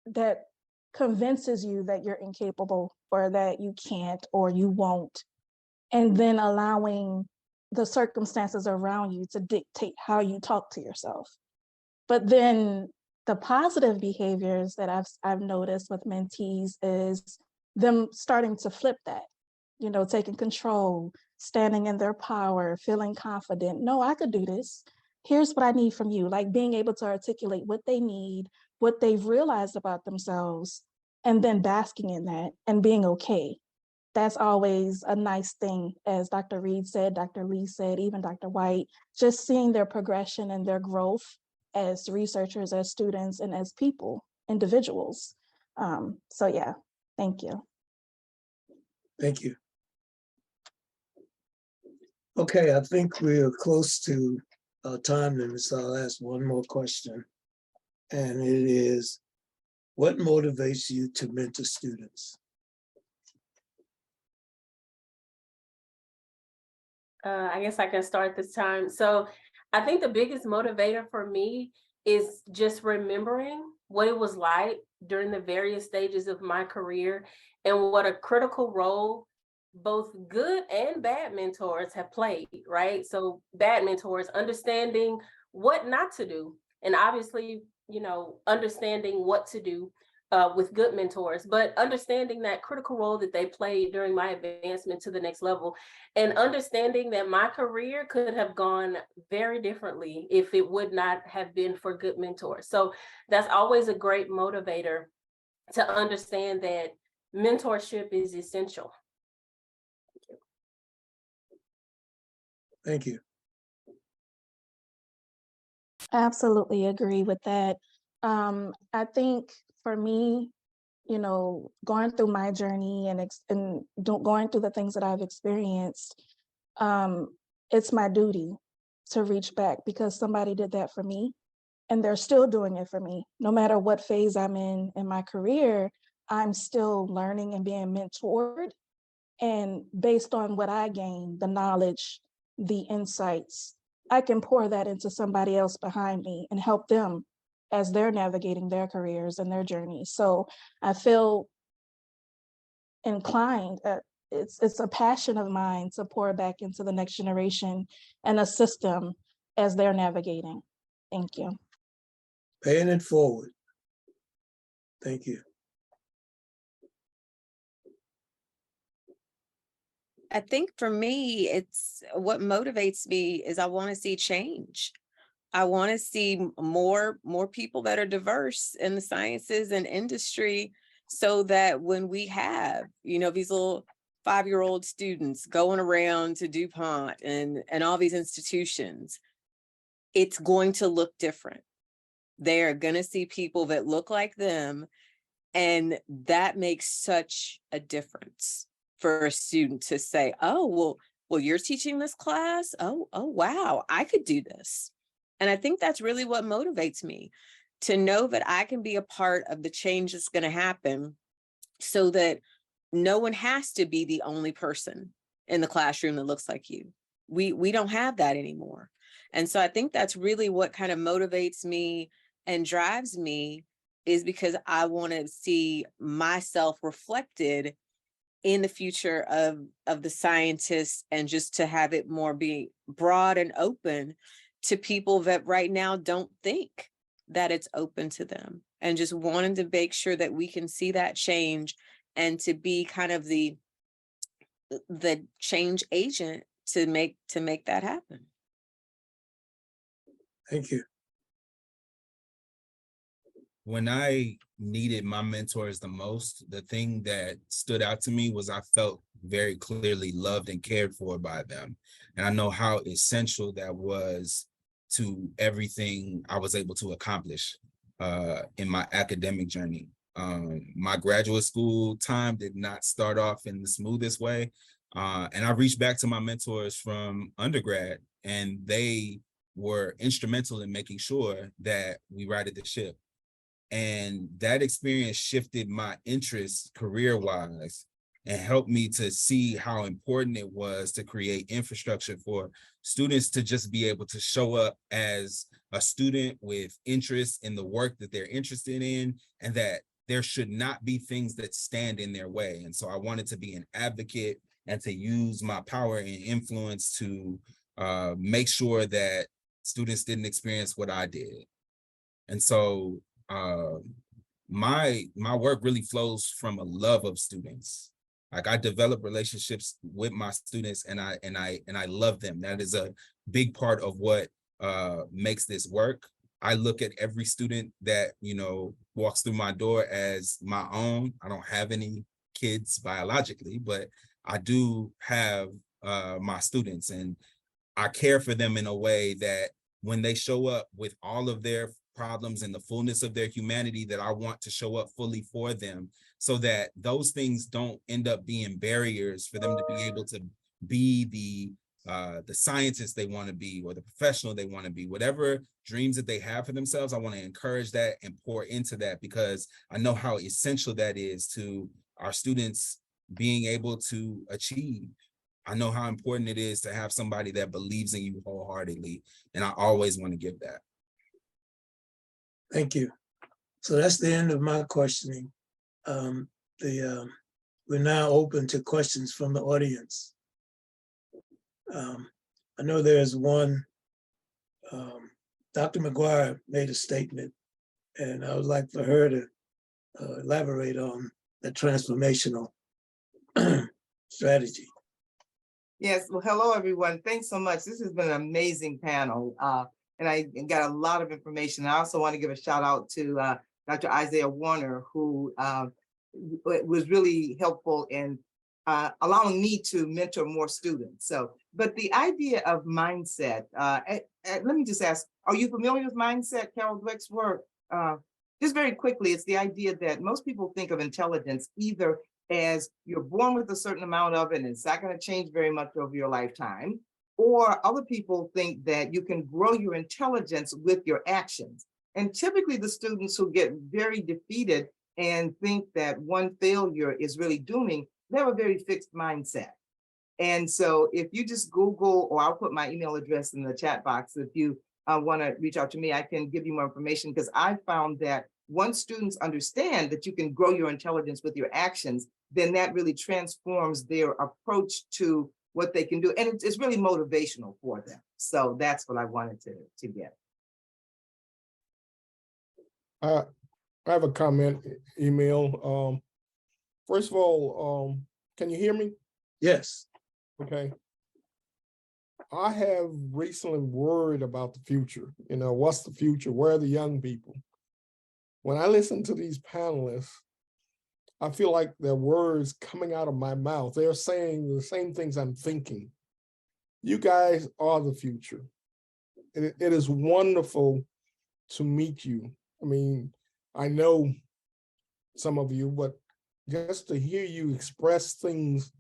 that convinces you that you're incapable or that you can't or you won't, and then allowing the circumstances around you to dictate how you talk to yourself. But then the positive behaviors that I've noticed with mentees is them starting to flip that, you know, taking control, standing in their power, feeling confident. No, I could do this. Here's what I need from you, like being able to articulate what they need, what they've realized about themselves, and then basking in that and being okay. That's always a nice thing, as Dr. Reed said, Dr. Lee said, even Dr. White, just seeing their progression and their growth as researchers, as students, and as people, individuals. So yeah, thank you. Thank you. Okay, I think we are close to our time limit, so I'll ask one more question. And it is, what motivates you to mentor students? I guess I can start this time. So I think the biggest motivator for me is just remembering what it was like during the various stages of my career and what a critical role both good and bad mentors have played, right? So bad mentors, understanding what not to do, and obviously, you know, understanding what to do with good mentors, but understanding that critical role that they played during my advancement to the next level, and understanding that my career could have gone very differently if it would not have been for good mentors. So that's always a great motivator, to understand that mentorship is essential. Thank you. Absolutely agree with that. I think for me, you know, going through my journey and going through the things that I've experienced, it's my duty to reach back because somebody did that for me and they're still doing it for me. No matter what phase I'm in my career, I'm still learning and being mentored. And based on what I gain, the knowledge, the insights, I can pour that into somebody else behind me and help them as they're navigating their careers and their journeys. So I feel inclined, it's a passion of mine to pour back into the next generation and assist them as they're navigating. Thank you. Paying it forward. Thank you. I think for me, it's what motivates me is I want to see change. I want to see more people that are diverse in the sciences and industry, so that when we have, you know, these little 5-year-old students going around to DuPont and all these institutions, it's going to look different. They're going to see people that look like them, and that makes such a difference for a student to say, oh, well, you're teaching this class. Oh, wow, I could do this. And I think that's really what motivates me, to know that I can be a part of the change that's going to happen, so that no one has to be the only person in the classroom that looks like you. We don't have that anymore. And so I think that's really what kind of motivates me and drives me, is because I want to see myself reflected in the future of the scientists, and just to have it more be broad and open to people that right now don't think that it's open to them, and just wanting to make sure that we can see that change and to be kind of the change agent to make that happen. Thank you. When I needed my mentors the most, the thing that stood out to me was I felt very clearly loved and cared for by them. And I know how essential that was to everything I was able to accomplish in my academic journey. My graduate school time did not start off in the smoothest way. And I reached back to my mentors from undergrad, and they were instrumental in making sure that we righted the ship. And that experience shifted my interest career-wise and helped me to see how important it was to create infrastructure for students to just be able to show up as a student with interest in the work that they're interested in, and that there should not be things that stand in their way. And so I wanted to be an advocate and to use my power and influence to make sure that students didn't experience what I did. And so my work really flows from a love of students. Like, I develop relationships with my students, and I love them. That is a big part of what makes this work. I look at every student that, you know, walks through my door as my own. I don't have any kids biologically, but I do have my students, and I care for them in a way that when they show up with all of their problems and the fullness of their humanity, that I want to show up fully for them, so that those things don't end up being barriers for them to be able to be the scientist they want to be, or the professional they want to be. Whatever dreams that they have for themselves, I want to encourage that and pour into that, because I know how essential that is to our students being able to achieve. I know how important it is to have somebody that believes in you wholeheartedly, and I always want to give that. Thank you. So that's the end of my questioning. We're now open to questions from the audience. I know there's one. Dr. McGuire made a statement, and I would like for her to elaborate on the transformational strategy. Yes, well, hello, everyone. Thanks so much. This has been an amazing panel, and I got a lot of information. I also want to give a shout out to Dr. Isaiah Warner, who was really helpful in allowing me to mentor more students. So, but the idea of mindset, let me just ask, are you familiar with mindset, Carol Dweck's work? Just very quickly, it's the idea that most people think of intelligence either as you're born with a certain amount of it and it's not going to change very much over your lifetime, or other people think that you can grow your intelligence with your actions. And typically the students who get very defeated and think that one failure is really dooming, they have a very fixed mindset. And so if you just Google, or I'll put my email address in the chat box, if you want to reach out to me, I can give you more information, because I found that once students understand that you can grow your intelligence with your actions, then that really transforms their approach to what they can do. And it's really motivational for them. So that's what I wanted to get. I have a comment, Emil. First of all, can you hear me? Yes. Okay. I have recently worried about the future. You know, what's the future? Where are the young people? When I listen to these panelists, I feel like their words coming out of my mouth, they're saying the same things I'm thinking. You guys are the future. It is wonderful to meet you. I mean, I know some of you, but just to hear you express things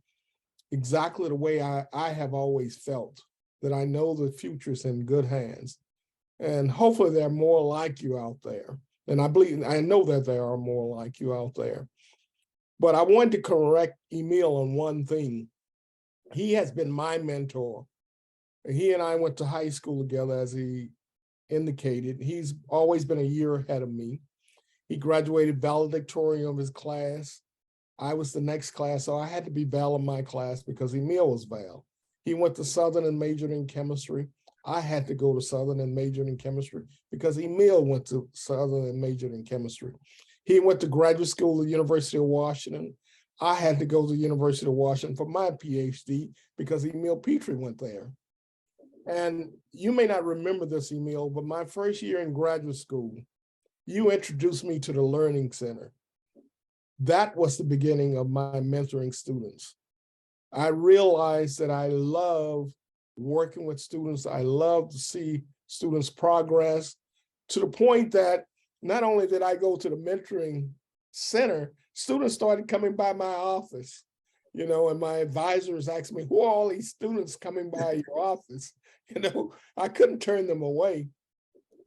exactly the way I have always felt, that I know the future's in good hands. And hopefully there are more like you out there. And I know that there are more like you out there. But I wanted to correct Emil on one thing. He has been my mentor. He and I went to high school together, as he indicated. He's always been a year ahead of me. He graduated valedictorian of his class. I was the next class, so I had to be Val in my class because Emil was Val. He went to Southern and majored in chemistry. I had to go to Southern and majored in chemistry because Emil went to Southern and majored in chemistry. He went to graduate school at the University of Washington. I had to go to the University of Washington for my PhD because Emil Petrie went there. And you may not remember this, Emil, but my first year in graduate school, you introduced me to the Learning Center. That was the beginning of my mentoring students. I realized that I love working with students. I love to see students progress, to the point that not only did I go to the mentoring center, students started coming by my office, you know, and my advisors asked me, who are all these students coming by your office? You know, I couldn't turn them away.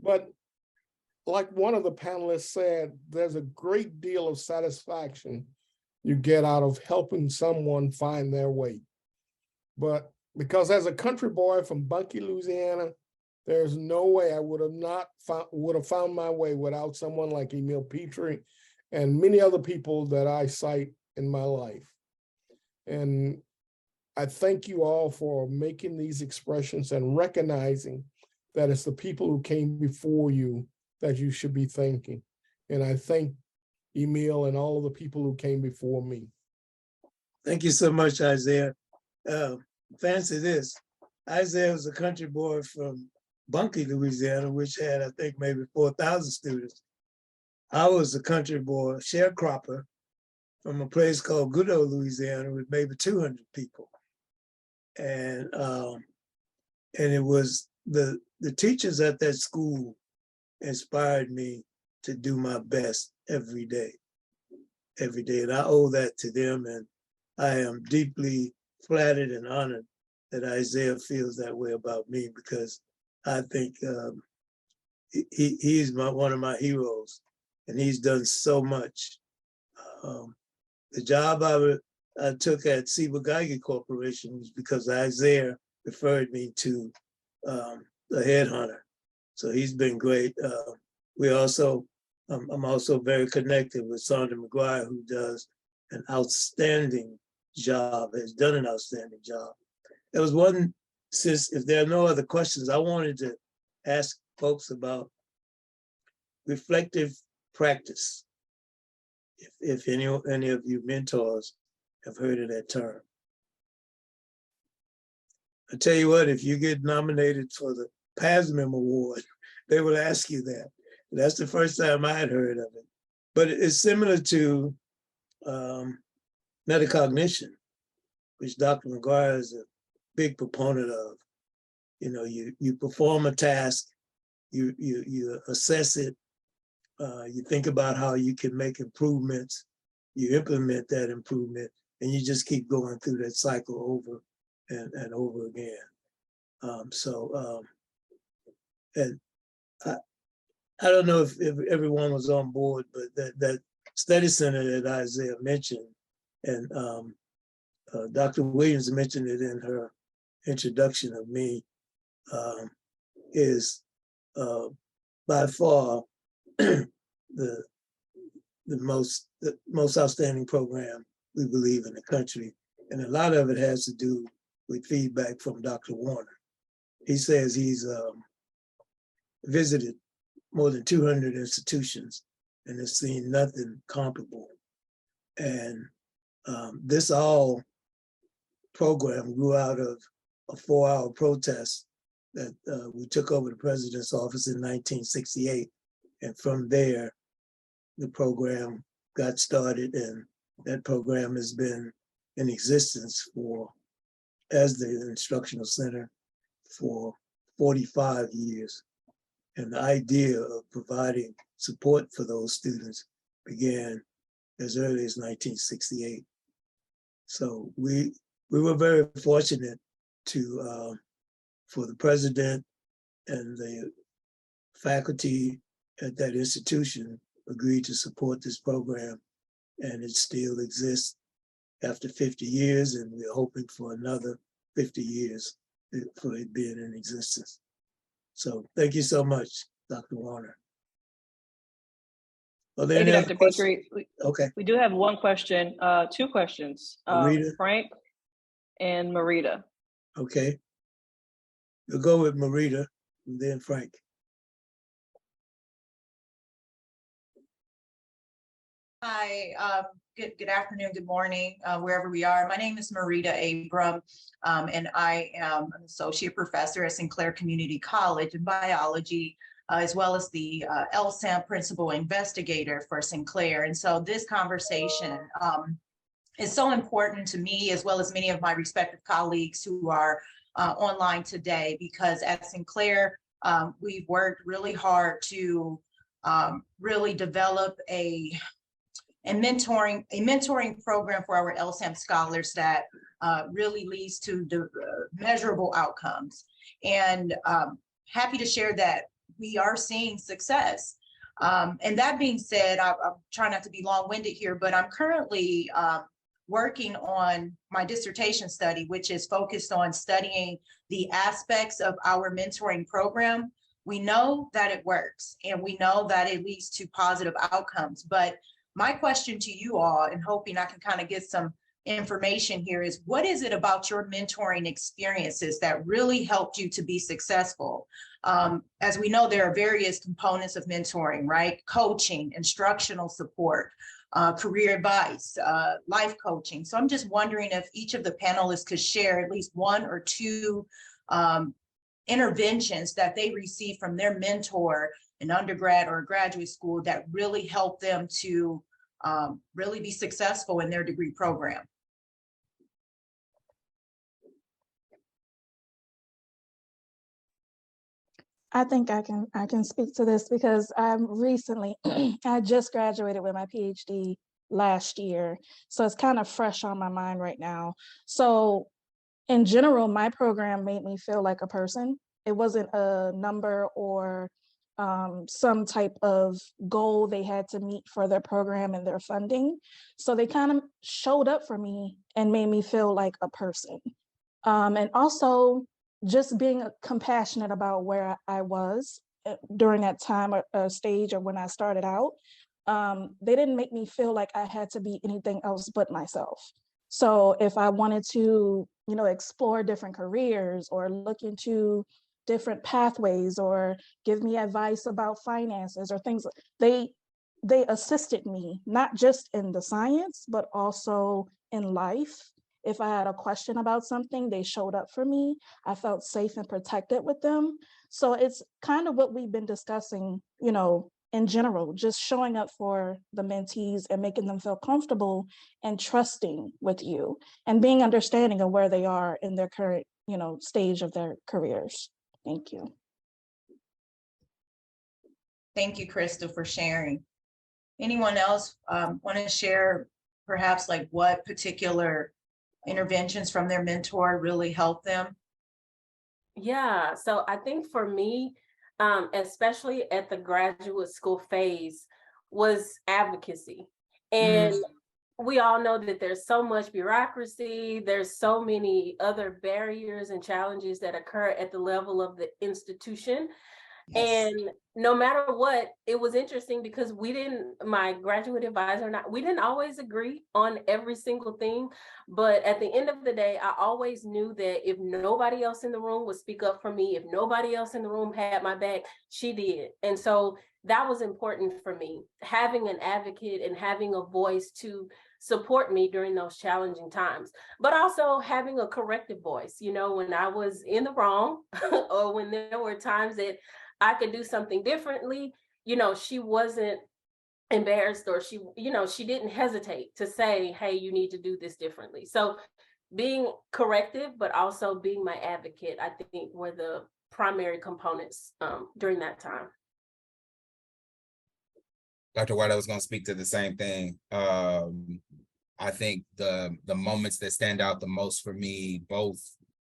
But like one of the panelists said, there's a great deal of satisfaction you get out of helping someone find their way. But because as a country boy from Bunkie, Louisiana, there's no way I would have found my way without someone like Emil Petrie and many other people that I cite in my life. And I thank you all for making these expressions and recognizing that it's the people who came before you that you should be thanking. And I thank Emil and all of the people who came before me. Thank you so much, Isaiah. Fancy this. Isaiah was a country boy from Bunkie, Louisiana, which had, I think, maybe 4,000 students. I was a country boy, sharecropper, from a place called Goodell, Louisiana, with maybe 200 people. And it was the teachers at that school inspired me to do my best every day. And I owe that to them. And I am deeply flattered and honored that Isaiah feels that way about me, because I think he's one of my heroes, and he's done so much. The job I took at Seba Geiger Corporation was because Isaiah referred me to a headhunter. So he's been great. I'm also very connected with Sandra McGuire, who does an outstanding job, has done an outstanding job. There was one, since if there are no other questions, I wanted to ask folks about reflective practice. If any of you mentors have heard of that term. I tell you what, if you get nominated for the PASMIM Award, they will ask you that. That's the first time I had heard of it. But it's similar to metacognition, which Dr. McGuire is a big proponent of. You know, you perform a task, you assess it, you think about how you can make improvements, you implement that improvement, and you just keep going through that cycle over and over again. And I don't know if everyone was on board, but that study center that Isaiah mentioned, and Dr. Williams mentioned it in her introduction of me, is by far the most outstanding program we believe in the country. And a lot of it has to do with feedback from Dr. Warner. He says he's visited more than 200 institutions and has seen nothing comparable. And this all program grew out of a 4-hour protest that we took over the president's office in 1968. And from there, the program got started, and that program has been in existence as the instructional center for 45 years. And the idea of providing support for those students began as early as 1968. So we were very fortunate for the president and the faculty at that institution agreed to support this program, and it still exists after 50 years, and we're hoping for another 50 years for it being in existence. So thank you so much, Dr. Warner. Are there Thank you, any Dr. other questions? Petrie. Okay. We do have one question, 2 questions. Frank and Marita. Okay. We'll go with Marita and then Frank. Hi, good afternoon, good morning, wherever we are. My name is Marita Abram, and I am an associate professor at Sinclair Community College in biology, as well as the LSAM principal investigator for Sinclair. And so this conversation is so important to me, as well as many of my respective colleagues who are online today, because at Sinclair, we've worked really hard to really develop a mentoring program for our LSAM scholars that really leads to the measurable outcomes. And happy to share that we are seeing success. And that being said, I'm trying not to be long-winded here, but I'm currently working on my dissertation study, which is focused on studying the aspects of our mentoring program. We know that it works and we know that it leads to positive outcomes. But my question to you all, and hoping I can kind of get some information here, is what is it about your mentoring experiences that really helped you to be successful? As we know, there are various components of mentoring, right? Coaching, instructional support, career advice, life coaching. So I'm just wondering if each of the panelists could share at least one or two interventions that they received from their mentor in undergrad or graduate school that really helped them to really be successful in their degree program. I think I can speak to this because I'm recently, I just graduated with my PhD last year. So it's kind of fresh on my mind right now. So in general, my program made me feel like a person. It wasn't a number or some type of goal they had to meet for their program and their funding. So they kind of showed up for me and made me feel like a person. And also just being compassionate about where I was during that time or stage or when I started out. They didn't make me feel like I had to be anything else but myself. So if I wanted to, you know, explore different careers or look into different pathways or give me advice about finances or things, they assisted me, not just in the science, but also in life. If I had a question about something, they showed up for me. I felt safe and protected with them. So it's kind of what we've been discussing, you know, in general, just showing up for the mentees and making them feel comfortable and trusting with you and being understanding of where they are in their current, you know, stage of their careers. Thank you. Thank you, Krista, for sharing. Anyone else want to share perhaps like what particular interventions from their mentor really helped them? Yeah, so I think for me, especially at the graduate school phase, was advocacy. And we all know that there's so much bureaucracy, there's so many other barriers and challenges that occur at the level of the institution. Yes. And no matter what, it was interesting because my graduate advisor and we didn't always agree on every single thing. But at the end of the day, I always knew that if nobody else in the room would speak up for me, if nobody else in the room had my back, she did. And so that was important for me, having an advocate and having a voice to support me during those challenging times, but also having a corrective voice, you know, when I was in the wrong or when there were times that I could do something differently, you know, she wasn't embarrassed or she didn't hesitate to say, hey, you need to do this differently. So being corrective, but also being my advocate, I think were the primary components during that time. Dr. White, I was going to speak to the same thing. I think the moments that stand out the most for me, both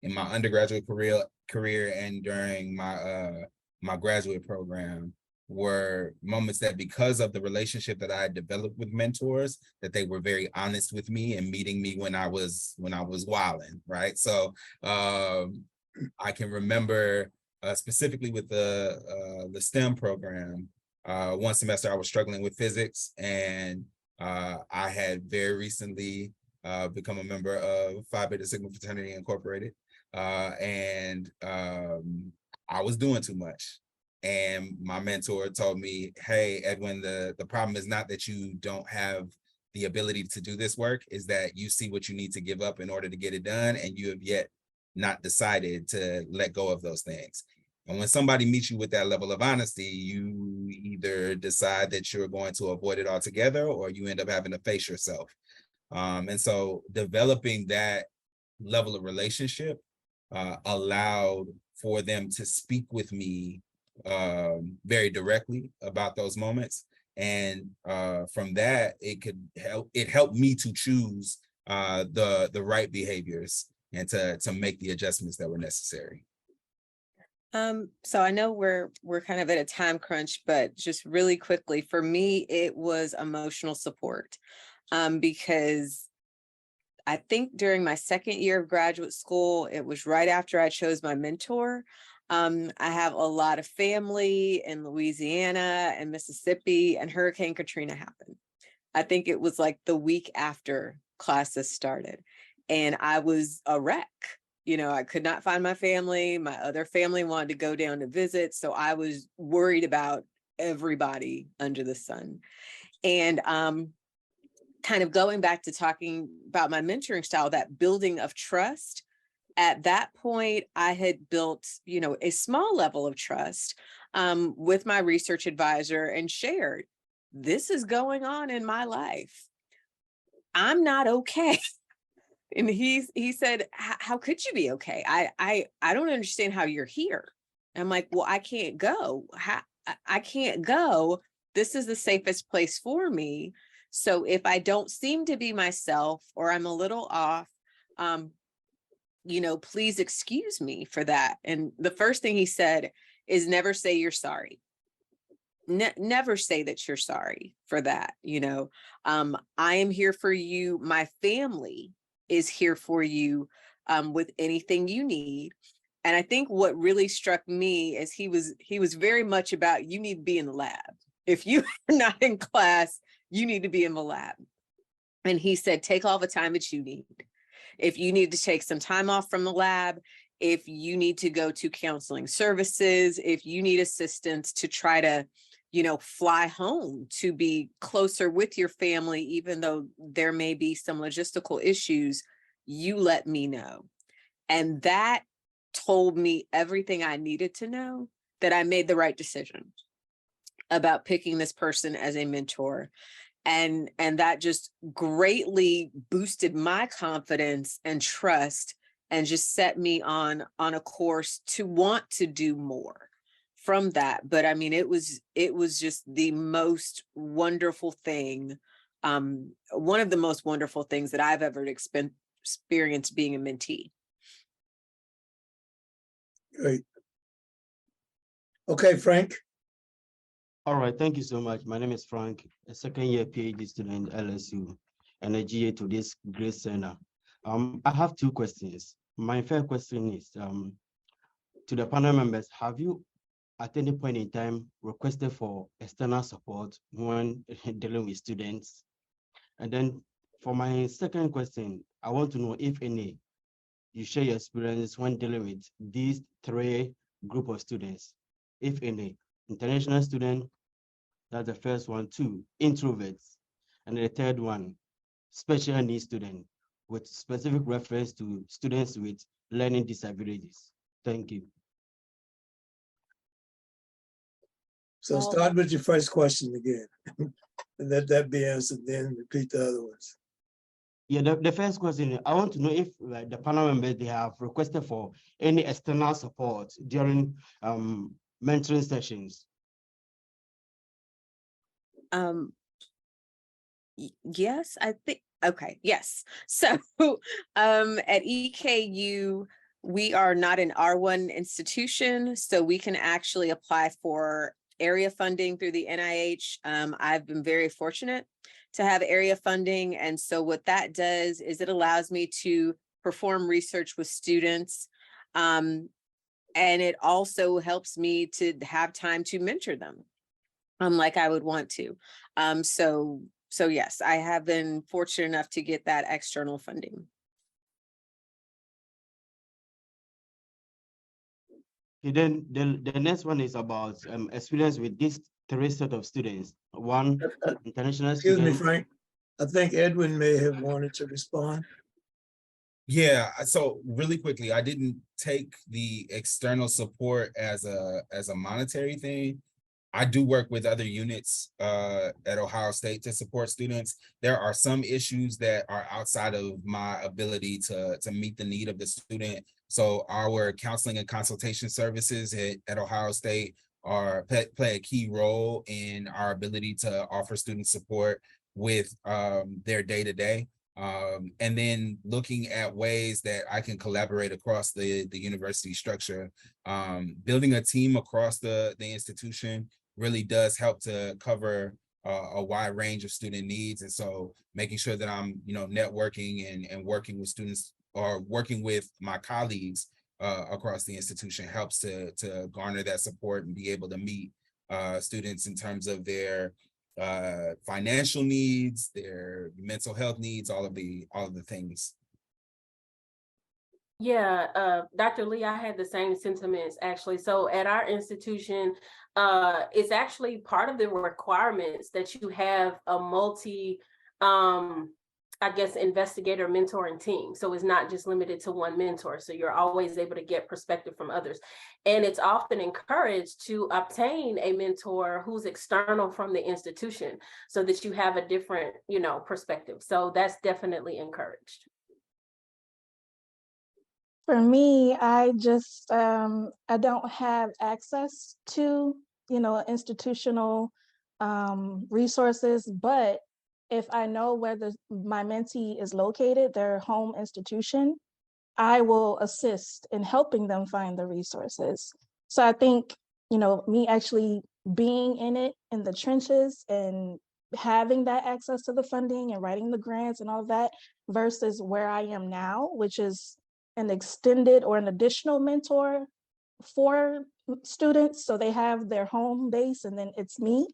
in my undergraduate career and during my graduate program, were moments that, because of the relationship that I had developed with mentors, that they were very honest with me and meeting me when I was wilding, right? So I can remember specifically with the STEM program. One semester I was struggling with physics, and I had very recently become a member of Phi Beta Sigma Fraternity Incorporated, and I was doing too much. And my mentor told me, hey, Edwin, the problem is not that you don't have the ability to do this work, is that you see what you need to give up in order to get it done, and you have yet not decided to let go of those things. And when somebody meets you with that level of honesty, you either decide that you're going to avoid it altogether, or you end up having to face yourself. And so developing that level of relationship allowed for them to speak with me very directly about those moments. And from that, it helped me to choose the right behaviors and to make the adjustments that were necessary. So I know we're kind of at a time crunch, but just really quickly, for me, it was emotional support. Because I think during my second year of graduate school, it was right after I chose my mentor. I have a lot of family in Louisiana and Mississippi, and Hurricane Katrina happened. I think it was like the week after classes started, and I was a wreck. You know, I could not find my family. My other family wanted to go down to visit, so I was worried about everybody under the sun. And kind of going back to talking about my mentoring style, that building of trust. At that point, I had built, you know, a small level of trust with my research advisor and shared, this is going on in my life. I'm not okay. And he said, how could you be okay? I don't understand how you're here. I'm like, well, I can't go. I can't go. This is the safest place for me. So if I don't seem to be myself, or I'm a little off, you know, please excuse me for that. And the first thing he said is never say you're sorry. Never say that you're sorry for that. You know, I am here for you. My family is here for you with anything you need. And I think what really struck me is he was very much about, you need to be in the lab. If you are not in class, you need to be in the lab. And he said, take all the time that you need. If you need to take some time off from the lab, if you need to go to counseling services, if you need assistance to try to, you know, fly home to be closer with your family, even though there may be some logistical issues, you let me know. And that told me everything I needed to know, that I made the right decision about picking this person as a mentor. And that just greatly boosted my confidence and trust, and just set me on a course to want to do more from that. But I mean, it was just the most wonderful thing. One of the most wonderful things that I've ever experienced being a mentee. Great. Okay, Frank. All right, thank you so much. My name is Frank, a second-year PhD student at LSU, and a GA to this great center. I have two questions. My first question is to the panel members: have you, at any point in time, requested for external support when dealing with students? And then, for my second question, I want to know if any you share your experience when dealing with these three group of students, if any: international student. That's the first one. Two, introverts. And the third one, special needs student, with specific reference to students with learning disabilities. Thank you. So start with your first question again. And let that be answered, then repeat the other ones. Yeah, the first question, I want to know if the panel members, they have requested for any external support during mentoring sessions. Yes, I think, okay, yes. So at EKU, we are not an R1 institution, so we can actually apply for area funding through the NIH. I've been very fortunate to have area funding, and so what that does is it allows me to perform research with students, and it also helps me to have time to mentor them, like I would want to. So yes, I have been fortunate enough to get that external funding. Then the next one is about experience with these three set of students. One, international Excuse student. me, Frank. I think Edwin may have wanted to respond. Yeah, so really quickly, I didn't take the external support as a monetary thing. I do work with other units at Ohio State to support students. There are some issues that are outside of my ability to meet the need of the student. So our counseling and consultation services at Ohio State play a key role in our ability to offer student support with their day-to-day. And then looking at ways that I can collaborate across the university structure. Building a team across the institution really does help to cover a wide range of student needs. And so making sure that I'm, networking and working with students or working with my colleagues across the institution helps to garner that support and be able to meet students in terms of their financial needs, their mental health needs, all of the things. Yeah, Dr. Lee, I had the same sentiments actually. So at our institution, it's actually part of the requirements that you have a multi, I guess, investigator mentoring team. So it's not just limited to one mentor. So you're always able to get perspective from others. And it's often encouraged to obtain a mentor who's external from the institution so that you have a different, perspective. So that's definitely encouraged. For me, I just I don't have access to institutional resources, but if I know where my mentee is located, their home institution, I will assist in helping them find the resources. So I think me actually being in it in the trenches and having that access to the funding and writing the grants and all of that versus where I am now, which is an extended or an additional mentor for students. So they have their home base and then it's me.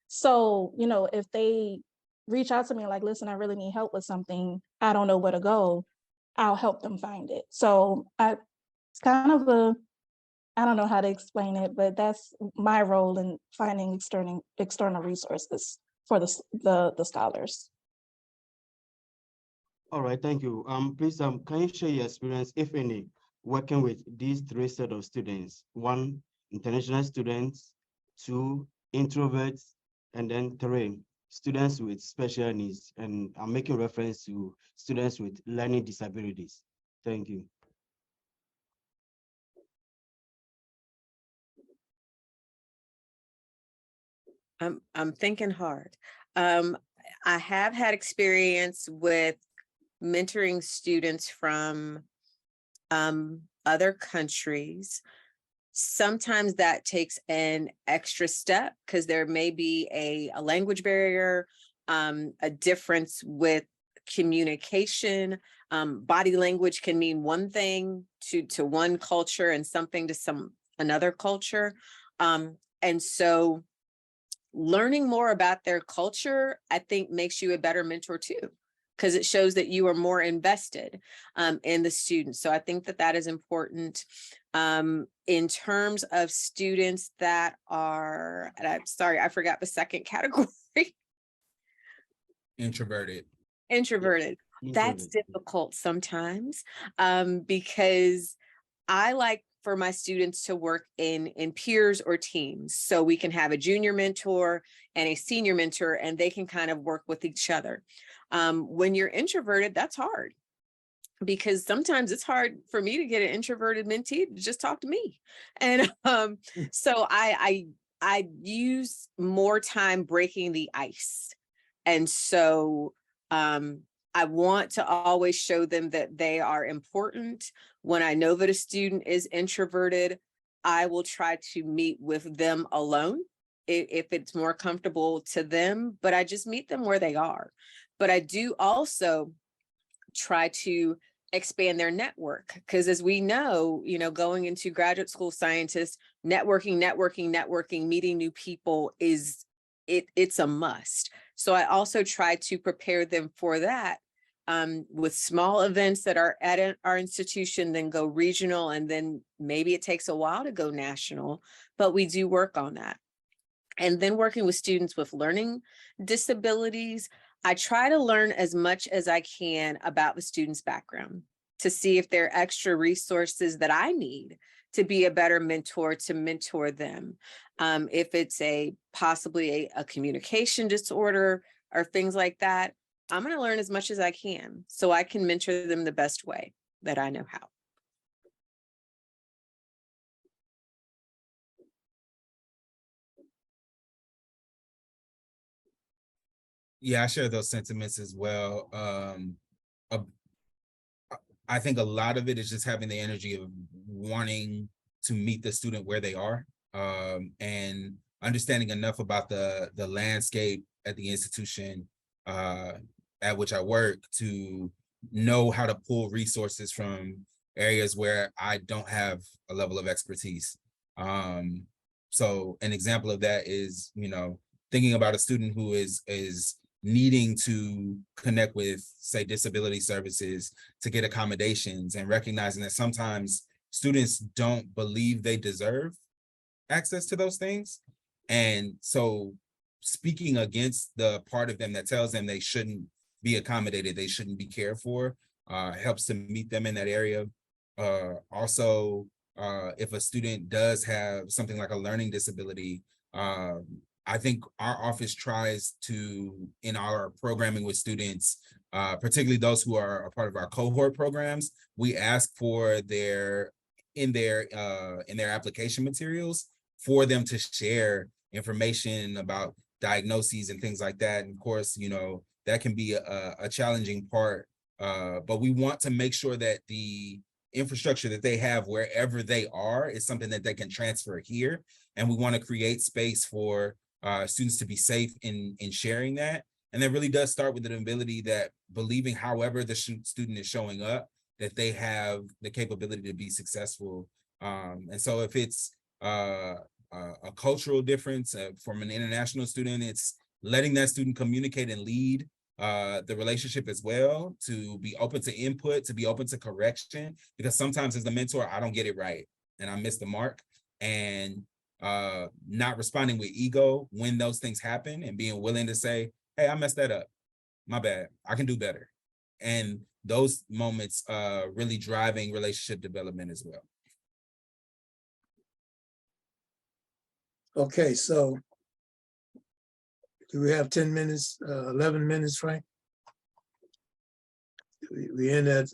So, if they reach out to me like, listen, I really need help with something, I don't know where to go, I'll help them find it. So it's kind of I don't know how to explain it, but that's my role in finding external resources for the scholars. All right, thank you. Please, can you share your experience, if any, working with these three set of students? One, international students, two, introverts, and then three, students with special needs. And I'm making reference to students with learning disabilities. Thank you. I'm thinking hard. I have had experience with mentoring students from other countries. Sometimes that takes an extra step because there may be a language barrier, a difference with communication. Body language can mean one thing to one culture and something to another culture. And so learning more about their culture, I think, makes you a better mentor too, because it shows that you are more invested in the students. So I think that is important. In terms of students that are, and I'm sorry, I forgot the second category. Introverted. Introverted. That's difficult sometimes because I like for my students to work in peers or teams. So we can have a junior mentor and a senior mentor, and they can kind of work with each other. When you're introverted, that's hard because sometimes it's hard for me to get an introverted mentee to just talk to me. And so I use more time breaking the ice. And so I want to always show them that they are important. When I know that a student is introverted, I will try to meet with them alone if it's more comfortable to them, but I just meet them where they are. But I do also try to expand their network because, as we know, going into graduate school, scientists, networking, meeting new people it's a must. So I also try to prepare them for that with small events that are at our institution, then go regional, and then maybe it takes a while to go national, but we do work on that. And then working with students with learning disabilities, I try to learn as much as I can about the student's background to see if there are extra resources that I need to be a better mentor, to mentor them. If it's possibly a communication disorder or things like that, I'm going to learn as much as I can so I can mentor them the best way that I know how. Yeah, I share those sentiments as well. I think a lot of it is just having the energy of wanting to meet the student where they are, and understanding enough about the landscape at the institution at which I work to know how to pull resources from areas where I don't have a level of expertise. So an example of that is, thinking about a student who is needing to connect with, say, disability services to get accommodations, and recognizing that sometimes students don't believe they deserve access to those things. And so speaking against the part of them that tells them they shouldn't be accommodated, they shouldn't be cared for, helps to meet them in that area. Also, if a student does have something like a learning disability, I think our office tries to, in our programming with students, particularly those who are a part of our cohort programs, we ask for in their application materials for them to share information about diagnoses and things like that. And of course, that can be a challenging part, but we want to make sure that the infrastructure that they have wherever they are is something that they can transfer here. And we want to create space for students to be safe in sharing that. And that really does start with the ability that believing however the student is showing up, that they have the capability to be successful. And so if it's a cultural difference from an international student, it's letting that student communicate and lead the relationship as well, to be open to input, to be open to correction, because sometimes as the mentor, I don't get it right and I miss the mark, and not responding with ego when those things happen, and being willing to say, hey, I messed that up, my bad, I can do better. And those moments really driving relationship development as well. Okay, so do we have 10 minutes, 11 minutes, Frank? We end at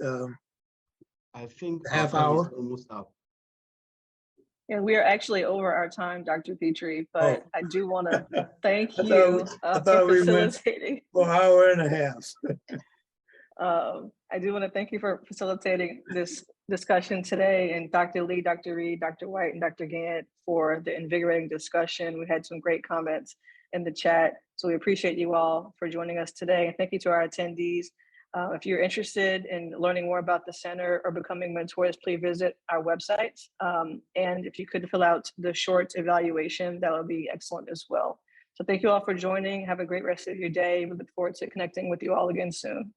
I think half our time is hour. almost up. And we are actually over our time, Dr. Petrie, but I do want to thank I you thought for we went facilitating. for an hour and a half. I do want to thank you for facilitating this discussion today, and Dr. Lee, Dr. Reed, Dr. White, and Dr. Gant for the invigorating discussion. We had some great comments in the chat, so we appreciate you all for joining us today. And thank you to our attendees. If you're interested in learning more about the center or becoming mentors, please visit our website. And if you could fill out the short evaluation, that would be excellent as well. So thank you all for joining. Have a great rest of your day. We look forward to connecting with you all again soon.